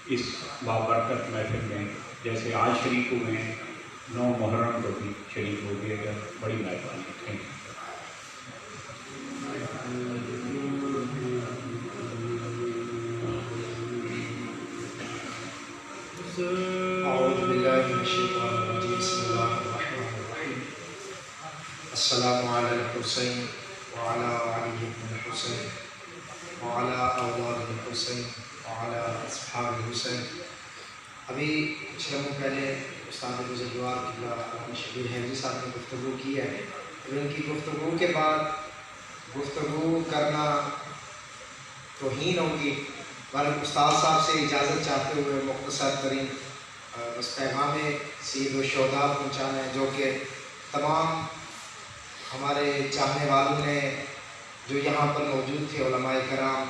اس بابرکت محفل میں جیسے آج شریک ہوئے ہیں 9 محرم کو بھی شریک ہو گئے گا۔ بڑی مہربانی، تھینک یو۔ اعوذ باللہ من الشیطان الرجیم، بسم اللہ الرحمن الرحیم۔ السلام علی الحسین وعلی علی بن الحسین وعلی اولاد الحسین وعلی اصحاب الحسین۔ ابھی کچھ لمحوں پہلے استاد بزرگوار قبلہ علامہ شبیر حیوی صاحب نے گفتگو کی ہے، اور ان کی گفتگو کے بعد گفتگو کرنا توہین ہوگی، بلکہ استاد صاحب سے اجازت چاہتے ہوئے مختصر ترین بس پیغام سید الشہداء پہنچانا ہے، جو کہ تمام ہمارے چاہنے والوں نے جو یہاں پر موجود تھے، علماء کرام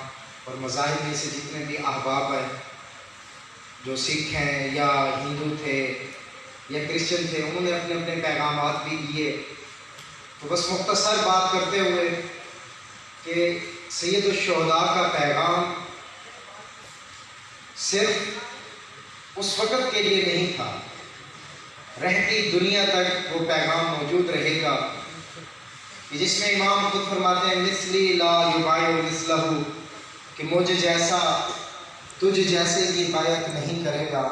اور مذاہب میں سے جتنے بھی احباب ہیں، جو سکھ ہیں یا ہندو تھے یا کرسچن تھے، انہوں نے اپنے اپنے پیغامات بھی دیے۔ تو بس مختصر بات کرتے ہوئے کہ سید الشہداء کا پیغام صرف اس وقت کے لیے نہیں تھا، رہتی دنیا تک وہ پیغام موجود رہے گا، کہ جس میں امام خود فرماتے ہیں مثلی لا یبایع مثلہ، کہ مجھ جیسا تجھ جیسے کی بیعت نہیں کرے گا۔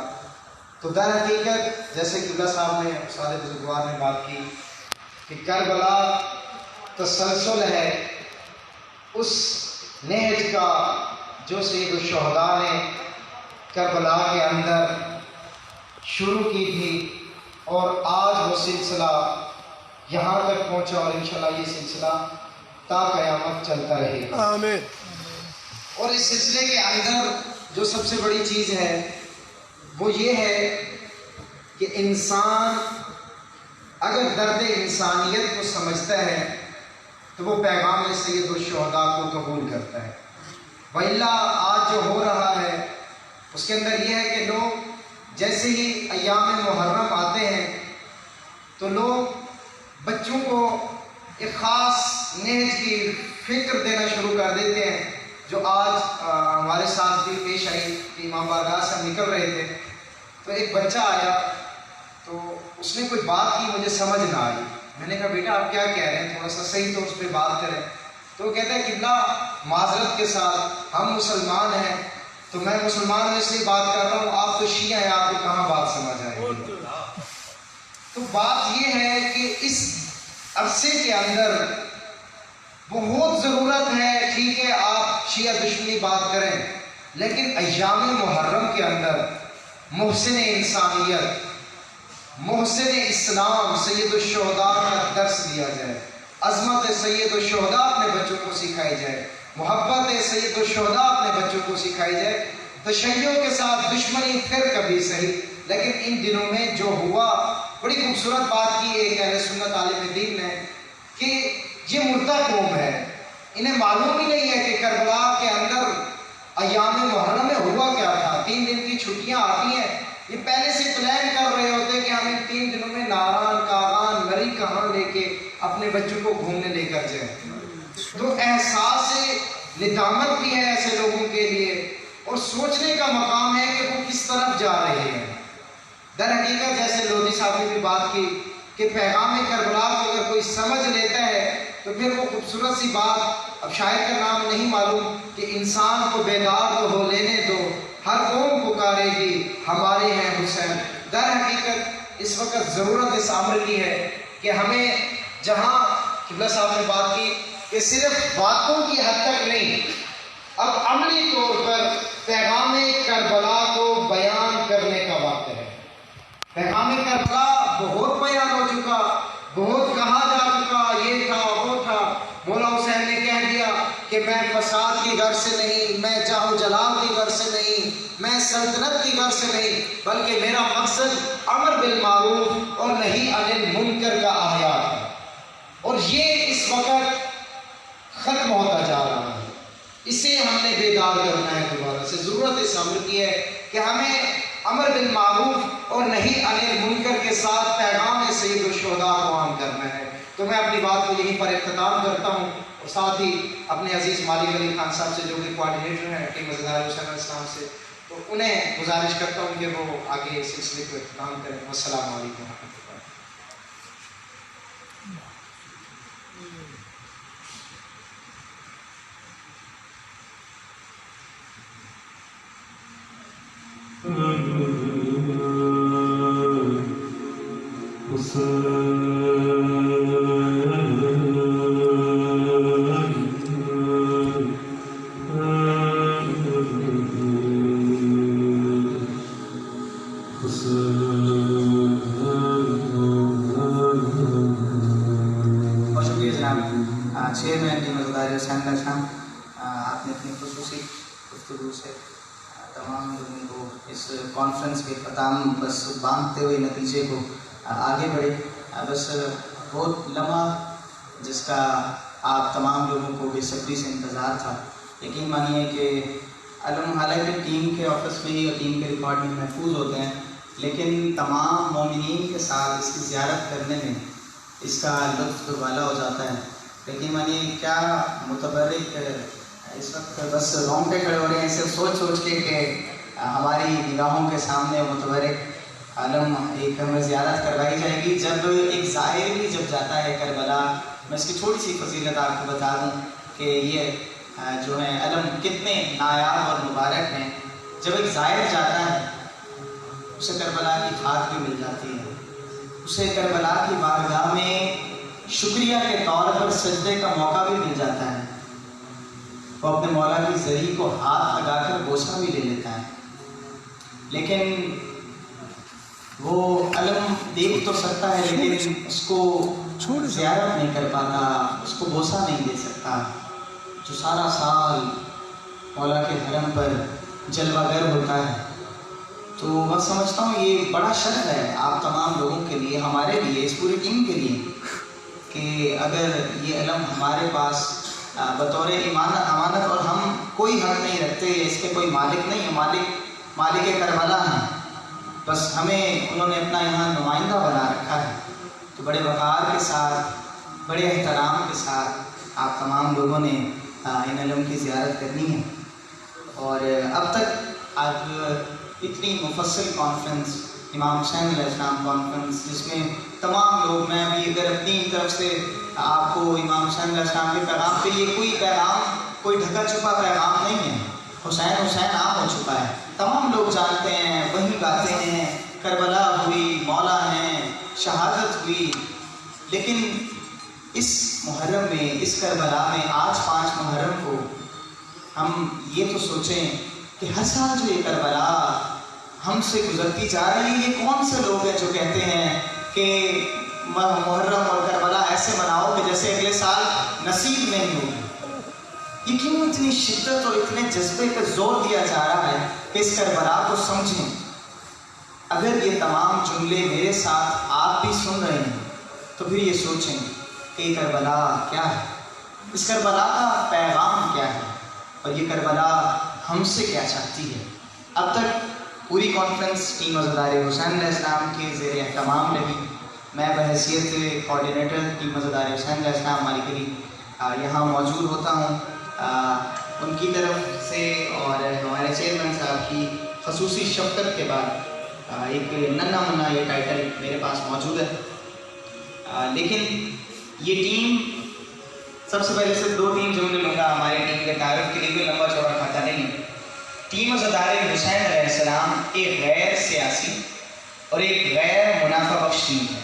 تو در حقیقت جیسے قبلہ صاحب نے استاد بزرگوار نے بات کی کہ کربلا تسلسل ہے اس نہج کا جو سید الشہداء نے کربلا کے اندر شروع کی تھی، اور آج وہ سلسلہ یہاں تک پہنچا اور انشاءاللہ یہ سلسلہ تا قیامت چلتا رہے گا. آمین. اور اس سلسلے کے اندر جو سب سے بڑی چیز ہے وہ یہ ہے کہ انسان اگر درد انسانیت کو سمجھتا ہے تو وہ پیغام سید الشہداء کو قبول کرتا ہے. وَإِلَّا آج جو ہو رہا ہے اس کے اندر یہ ہے کہ لوگ جیسے ہی ایام محرم آتے ہیں تو لوگ بچوں کو ایک خاص نہج کی فکر دینا شروع کر دیتے ہیں. جو آج ہمارے ساتھ بھی پیش آئی کہ امام بارگاہ سے ہم نکل رہے تھے تو ایک بچہ آیا تو اس نے کوئی بات کی مجھے سمجھ نہ آئی. میں نے کہا بیٹا آپ کیا کہہ رہے ہیں، تھوڑا سا صحیح تو اس پہ بات کریں. تو وہ کہتا ہے قبلہ معذرت کے ساتھ ہم مسلمان ہیں تو میں مسلمان ہوں اس لیے بات کر رہا ہوں، آپ تو شیعہ ہیں، آپ کو کہاں بات سمجھ آئے گی. تو بات یہ ہے کہ اس عرصے کے اندر بہت ضرورت ہے، ٹھیک ہے آپ شیعہ دشمنی بات کریں، لیکن ایام محرم کے اندر محسن انسانیت، محسن اسلام سید الشہداء کا درس دیا جائے، عظمت سید الشہداء اپنے بچوں کو سکھائی جائے، محبت سید الشہداء اپنے بچوں کو سکھائی جائے. تشیع کے ساتھ دشمنی پھر کبھی صحیح، لیکن ان دنوں میں جو ہوا بڑی خوبصورت بات کی ایک اہل سنت عالم دین نے کہ یہ مردہ قوم ہے، انہیں معلوم ہی نہیں ہے کہ کربلا کے اندر ایام محرم میں ہوا کیا تھا. 3 دن کی چھٹیاں آتی ہیں، یہ پہلے سے پلان کر رہے ہوتے کہ ہم ان 3 دنوں میں ناران کاغان مری کہاں لے کے اپنے بچوں کو گھومنے لے کر جائیں. تو احساس ندامت بھی ہے ایسے لوگوں کے لیے اور سوچنے کا مقام ہے کہ وہ کس طرف جا رہے ہیں. در حقیقت جیسے لودھی صاحب نے بھی بات کی کہ پیغام کربلا کو اگر کوئی سمجھ لیتا ہے تو پھر وہ خوبصورت سی بات، اب شاعر کا نام نہیں معلوم، کہ انسان کو بیدار تو ہو لینے دو، ہر قوم پکارے گی ہمارے ہیں حسین. در حقیقت اس وقت ضرورت اس امر کی ہے کہ ہمیں جہاں قبلہ صاحب نے بات کی کہ صرف باتوں کی حد تک نہیں، اب عملی طور پر پیغام کربلا کو بیان کرنے کا وقت ہے. پیغام کربلا بہت بیان ہو چکا، بہت کہا جا چکا، یہ تھا وہ تھا. مولا حسین نے کہہ دیا کہ میں فساد کی غرض سے نہیں، میں جاہ و جلال کی غرض سے نہیں، میں سلطنت کی غرض سے نہیں، بلکہ میرا مقصد امر بالمعروف اور نہی عن المنکر کا احیا ہے. اور یہ اس وقت ختم ہوتا جا رہا ہے، اسے ہم نے بیدار کرنا ہے. دوبارہ سے ضرورت اس امر کی ہے کہ ہمیں امر بالمعروف اور نہی عن المنکر کے ساتھ پیغام سید الشہداء کو عام کرنا ہے. تو میں اپنی بات کو یہیں پر اختتام کرتا ہوں اور ساتھ ہی اپنے عزیز مالک علی خان صاحب سے جو کہ کوآرڈینیٹر ہیں ٹیم مزدار حسین علیہ السلام سے، تو انہیں گزارش کرتا ہوں کہ وہ آگے اس سلسلے کو اختتام کریں. والسلام علیکم ورحمۃ اللہ. چیئرمین ٹیم مزدار حسین علیہ السلام، آپ نے اپنی خصوصی گفتگو سے تمام لوگوں کو اس کانفرنس کے اختتام بس باندھتے ہوئے نتیجے کو آگے بڑھے. بس بہت لمحہ جس کا آپ تمام لوگوں کو بے صبری سے انتظار تھا. یقین مانیے کہ علم حالانکہ ٹیم کے آفس میں ہی اور ٹیم کے ریکارڈ میں محفوظ ہوتے ہیں، لیکن تمام مومنین کے ساتھ اس کی زیارت کرنے میں اس کا لطف دوبالا ہو جاتا ہے. یقین مانیے کیا متبرک اس وقت بس رونگٹے کھڑے ہو رہے ہیں صرف سوچ سوچ کے کہ ہماری نگاہوں کے سامنے متبرک عالم ایک ہمیں زیارت کروائی جائے گی. جب ایک زائر بھی جب جاتا ہے کربلا، میں اس کی چھوٹی سی فضیلت آپ کو بتا دوں کہ یہ جو ہے علم کتنے نایاب اور مبارک ہیں. جب ایک زائر جاتا ہے اسے کربلا کی کھاد بھی مل جاتی ہے، اسے کربلا کی بارگاہ میں شکریہ کے طور پر سجدے کا موقع بھی مل جاتا ہے. وہ اپنے مولا کی زری کو ہاتھ لگا کر بوسہ بھی لے لیتا ہے. لیکن وہ علم دیکھ تو سکتا ہے لیکن اس کو زیارت نہیں کر پاتا، اس کو بوسہ نہیں دے سکتا، جو سارا سال مولا کے حرم پر جلوہ گر ہوتا ہے۔ تو میں سمجھتا ہوں یہ بڑا شرف ہے آپ تمام لوگوں کے لیے، ہمارے لیے، اس پوری ٹیم کے لیے، کہ اگر یہ علم ہمارے پاس بطور امانت، اور ہم کوئی حق نہیں رکھتے، اس کے کوئی مالک نہیں ہے، مالک کربلا ہیں، بس ہمیں انہوں نے اپنا یہاں نمائندہ بنا رکھا ہے۔ تو بڑے وقار کے ساتھ، بڑے احترام کے ساتھ آپ تمام لوگوں نے ان علم کی زیارت کرنی ہے۔ اور اب تک آپ اتنی مفصل کانفرنس، امام حسین علیہ السلام کانفرنس، جس میں تمام لوگ، میں ابھی اگر اپنی طرف سے آپ کو امام حسین علیہ السلام کے پیغام پہ، یہ کوئی پیغام، کوئی ڈھکا چھپا پیغام نہیں ہے، حسین عام ہو چکا ہے، تمام لوگ جانتے ہیں، وہی باتیں ہیں، کربلا ہوئی، مولا ہیں، شہادت ہوئی، لیکن اس محرم میں، اس کربلا میں، آج 5 محرم کو ہم یہ تو سوچیں کہ ہر سال جو یہ کربلا ہم سے گزرتی جا رہی ہے، یہ کون سے لوگ ہیں جو کہتے ہیں کہ محرم اور کربلا ایسے مناؤ کہ جیسے اگلے سال نصیب نہیں ہوگی؟ یہ کیوں اتنی شدت اور اتنے جذبے پر زور دیا جا رہا ہے کہ اس کربلا کو سمجھیں؟ اگر یہ تمام جملے میرے ساتھ آپ بھی سن رہے ہیں تو پھر یہ سوچیں کہ یہ کربلا کیا ہے، اس کربلا کا پیغام کیا ہے، اور یہ کربلا ہم سے کیا چاہتی ہے۔ اب تک پوری کانفرنس ٹیم عزادار حسین علیہ السلام کے زیر اہتمام رہی۔ میں بحیثیت کوآرڈینیٹر ٹیم عزادار حسین علیہ السلام مالک علی یہاں موجود ہوتا ہوں۔ ان کی طرف سے اور ہمارے چیئرمین صاحب کی خصوصی شفقت کے بعد ایک ننا منا یہ ٹائٹل میرے پاس موجود ہے، لیکن یہ ٹیم، سب سے پہلے صرف 2-3 جملے لوں گا ہماری ٹیم کے تعارف کے لیے، کوئی لمبا چوڑا کھاتا نہیں۔ ٹیم عزادار حسین علیہ السلام ایک غیر سیاسی اور ایک غیر منافع بخش ٹیم ہے۔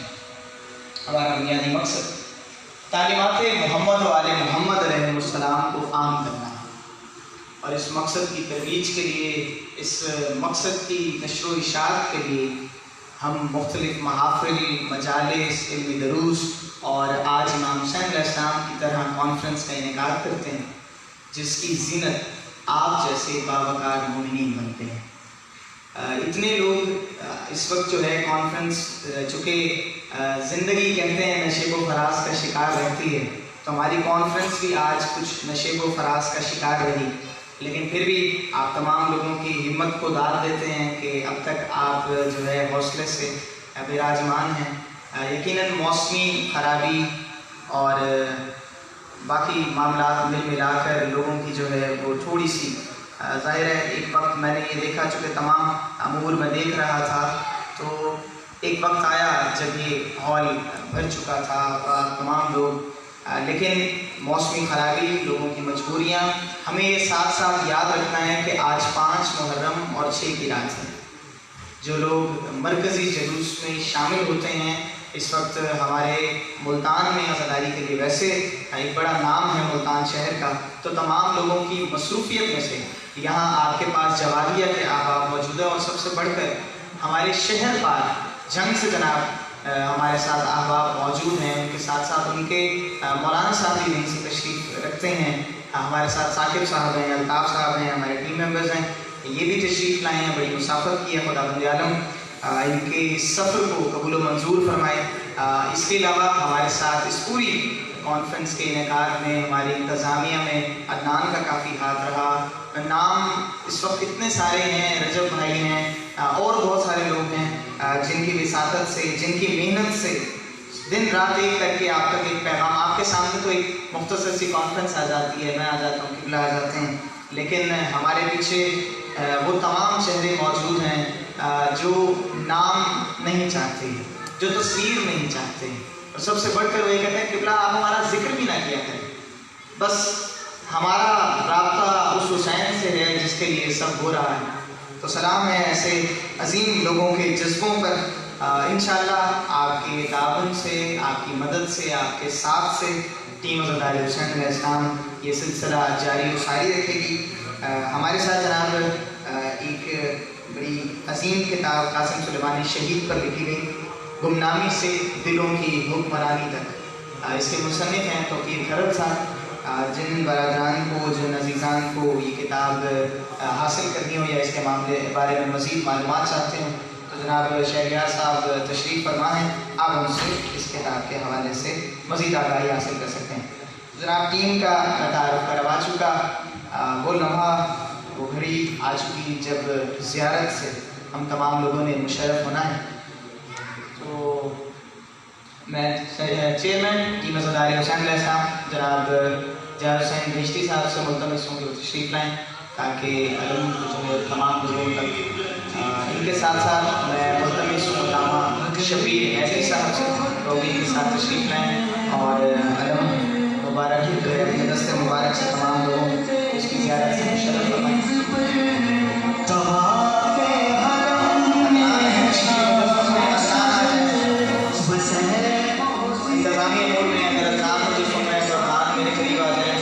ہمارا بنیادی مقصد تعلیمات محمد و آل محمد علیہ السلام کو عام کرنا ہے، اور اس مقصد کی ترویج کے لیے، اس مقصد کی نشر و اشاعت کے لیے ہم مختلف محافل، مجالس، علمی دروس اور آج امام حسین علیہ السلام کی طرح کانفرنس کا انعقاد کرتے ہیں، جس کی زینت آپ جیسے باوقار مومنین بنتے ہیں۔ اتنے لوگ اس وقت جو ہے کانفرنس، چونکہ زندگی کہتے ہیں نشیب و فراز کا شکار رہتی ہے، تو ہماری کانفرنس بھی آج کچھ نشیب و فراز کا شکار رہی، لیکن پھر بھی آپ تمام لوگوں کی ہمت کو داد دیتے ہیں کہ اب تک آپ جو ہے حوصلے سے براجمان ہیں۔ یقیناً موسمی خرابی اور باقی معاملات ملا کر لوگوں کی جو ہے وہ تھوڑی سی، ظاہر ہے ایک وقت میں نے یہ دیکھا، چونکہ تمام امور میں دیکھ رہا تھا، تو ایک وقت آیا جب یہ ہال بھر چکا تھا اور تمام لوگ، لیکن موسمی خرابی، لوگوں کی مجبوریاں، ہمیں یہ ساتھ ساتھ یاد رکھنا ہے کہ آج 5 محرم اور 6 کی رات ہے۔ جو لوگ مرکزی جلوس میں شامل ہوتے ہیں، اس وقت ہمارے ملتان میں عزاداری کے لیے ویسے ایک بڑا نام ہے ملتان شہر کا، تو تمام لوگوں کی مصروفیت میں سے یہاں آپ کے پاس جوابیہ کے احباب موجود ہیں، اور سب سے بڑھ کر ہمارے شہر پار جنگ سے جناب ہمارے ساتھ احباب موجود ہیں، ان کے ساتھ ساتھ ان کے مولانا صاحب بھی یہیں سے تشریف رکھتے ہیں، ہمارے ساتھ ثاقب صاحب ہیں، الطاف صاحب ہیں، ہمارے ٹیم ممبرز ہیں، یہ بھی تشریف لائے ہیں، بڑی مسافت کی ہے، خدا بند عالم ان کے اس سفر کو قبول و منظور فرمائے۔ اس کے علاوہ ہمارے ساتھ اس پوری کانفرنس کے انعقاد میں ہماری انتظامیہ میں عدنان کا کافی ہاتھ رہا، نام اس وقت اتنے سارے ہیں، رجب بھائی ہیں، اور بہت سارے لوگ ہیں جن کی وساطت سے، جن کی محنت سے دن رات ایک کر کے آپ تک ایک پیغام، آپ کے سامنے تو ایک مختصر سی کانفرنس آ جاتی ہے، میں آ جاتا ہوں، قبلہ آ جاتے ہیں، لیکن ہمارے پیچھے وہ تمام چہرے موجود ہیں جو نام نہیں چاہتے، جو تصویر نہیں چاہتے، اور سب سے بڑھ کر وہ یہ کہتے ہیں قبلہ آپ ہمارا ذکر بھی نہ کیا کریں، بس ہمارا رابطہ اس حسین سے ہے جس کے لیے سب ہو رہا ہے۔ تو سلام ہے ایسے عظیم لوگوں کے جذبوں پر، انشاءاللہ آپ کے تعاون سے، آپ کی مدد سے، آپ کے ساتھ سے ٹیم عزادار حسین علیہ السلام یہ سلسلہ جاری و ساری رکھے گی۔ ہمارے ساتھ جناب ایک بڑی عظیم کتاب قاسم سلیمانی شہید پر لکھی گئی، گمنامی سے دلوں کی حکمرانی تک۔ اس کے مصنف ہیں توقیر خرد صاحب۔ جن برادران کو، جن عزیزان کو یہ کتاب حاصل کرنی ہو یا اس کے معاملے بارے میں مزید معلومات چاہتے ہیں تو جناب شہریار صاحب تشریف فرما ہیں، آپ ان سے اس کتاب کے حوالے سے مزید آگاہی حاصل کر سکتے ہیں۔ جناب ٹیم کا تعارف کروا چکا، وہ لمحہ وہ گھڑی آ چکی جب زیارت سے ہم تمام لوگوں نے مشرف ہونا ہے۔ تو میں چیئرمین ٹیم ازاداری حسین علیہ صاحب جناب جہاں حسین بہشتی صاحب سے ملتمس ہوں کہ وہ تشریف لائیں تاکہ علم جو ہے تمام لوگوں تک۔ ان کے ساتھ ساتھ میں ملتمس ہوں علامہ شبیر ایسی صاحب سے وہ بھی ان کے ساتھ تشریف لائیں اور علم مبارک جو ہے اپنے دست مبارک سے تمام لوگوں اس کی زیارت سے مشرف فرمائیں۔ انتظامیہ موڈ میں اگر نام مجھے سن رہے ہیں تو نام میرے قریب آ جائیں۔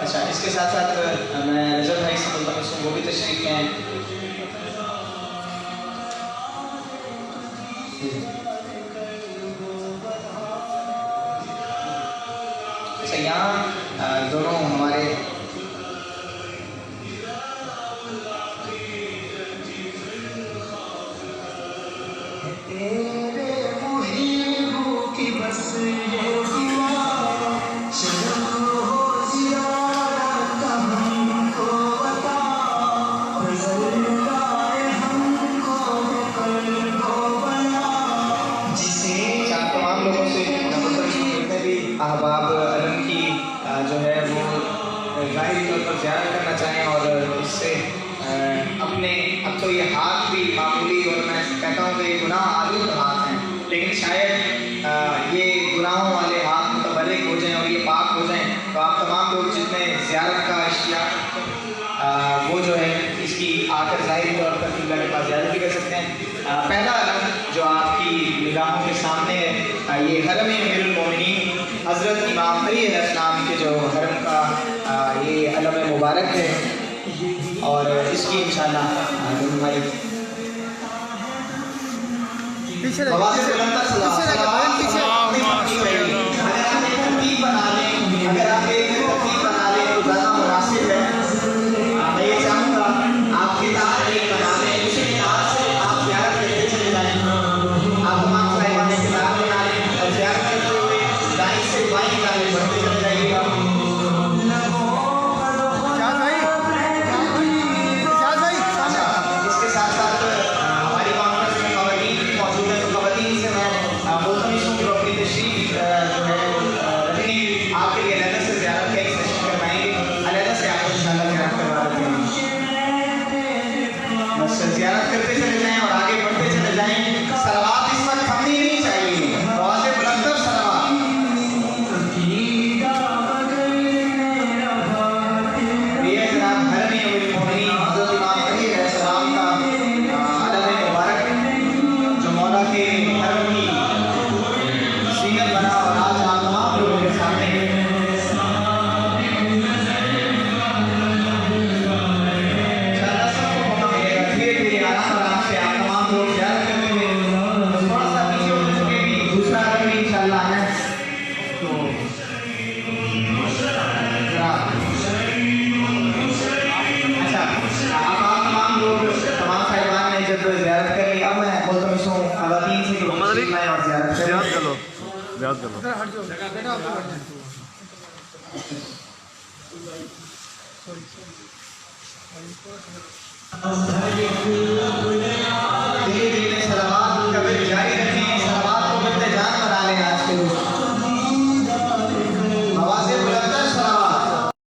اچھا، اس کے ساتھ ساتھ میں رجب بھائی سے ملتمس ہوں، وہ بھی تشریف لائیں۔ اچھا، یہاں دونوں ہمارے احباب علم کی جو ہے وہ ظاہری طور پر زیارت کرنا چاہیں اور اس سے اپنے اب تو یہ ہاتھ بھی معمولی اور میں کہتا ہوں کہ یہ گناہ آلود ہاتھ ہیں، لیکن شاید یہ گناہوں والے ہاتھ متبرک ہو جائیں اور یہ پاک ہو جائیں تو آپ تمام لوگ جتنے زیارت کا اشتیاق وہ جو ہے اس کی آ کر ظاہری طور پر قبلہ کے پاس زیارت بھی کر سکتے ہیں۔ پہلا علم جو آپ کی نگاہوں کے سامنے ہے یہ حرم امیر المومنین حضرت امام علی علیہ السلام کے جو حرم کا یہ علم مبارک ہے اور اس کی انشاءاللہ رہنمائی اگر آپ ایک ترتیب بنا لیں تو زیادہ مناسب ہے۔ میں یہ چاہوں گا آپ کتاب ایک بنا لیں، اسی کتاب سے آپ زیارت کرتے چلے جائیں۔ آپ تمام صاحبان کتاب بنا لیں اور زیارت کرتے ہوئے دائیں سے بائیں جانب بڑھتے چلے جائیے گا۔ اس کے ساتھ ساتھ ہماری کانفرنس میں خواتین بھی موجود ہیں تو خواتین سے میں ملتمس ہوں کہ وہ اپنی تشریف جو ہے رکھنی، آپ کے لیے علیحدہ سے زیارت کا ایک سیشن کروائیں گے، علیحدہ سے آپ کو انشاءاللہ زیارت کروا دیتے ہیں۔ بس زیارت کرتے چلے جائیں اور آگے بڑھتے چلے جائیں۔ صلوات اس وقت تھمنی نہیں چاہیے، آواز بلندر صلوات۔ یہ جناب حرم امیر المومنین حضرت امام علی علیہ السلام کا علم مبارک جو مولا کے حرم کی زینت بنا اور آج آپ تمام لوگوں کے سامنے انشاءاللہ سب کو موقع ملے گا دھیرے دھیرے آرام آرام سے آپ تمام لوگ زیارت کرتے ہوئے تھوڑا سا پیچھے ہو چکے بھی دوسرا علم بھی انشاءاللہ آنا ہے تو اچھا آپ تمام لوگ تمام صاحبان نے جب زیارت کر لی اب میں ملتمس ہوں خواتین سے کہ وہ تشریف لائیں اور زیارت کریں۔ بیٹھا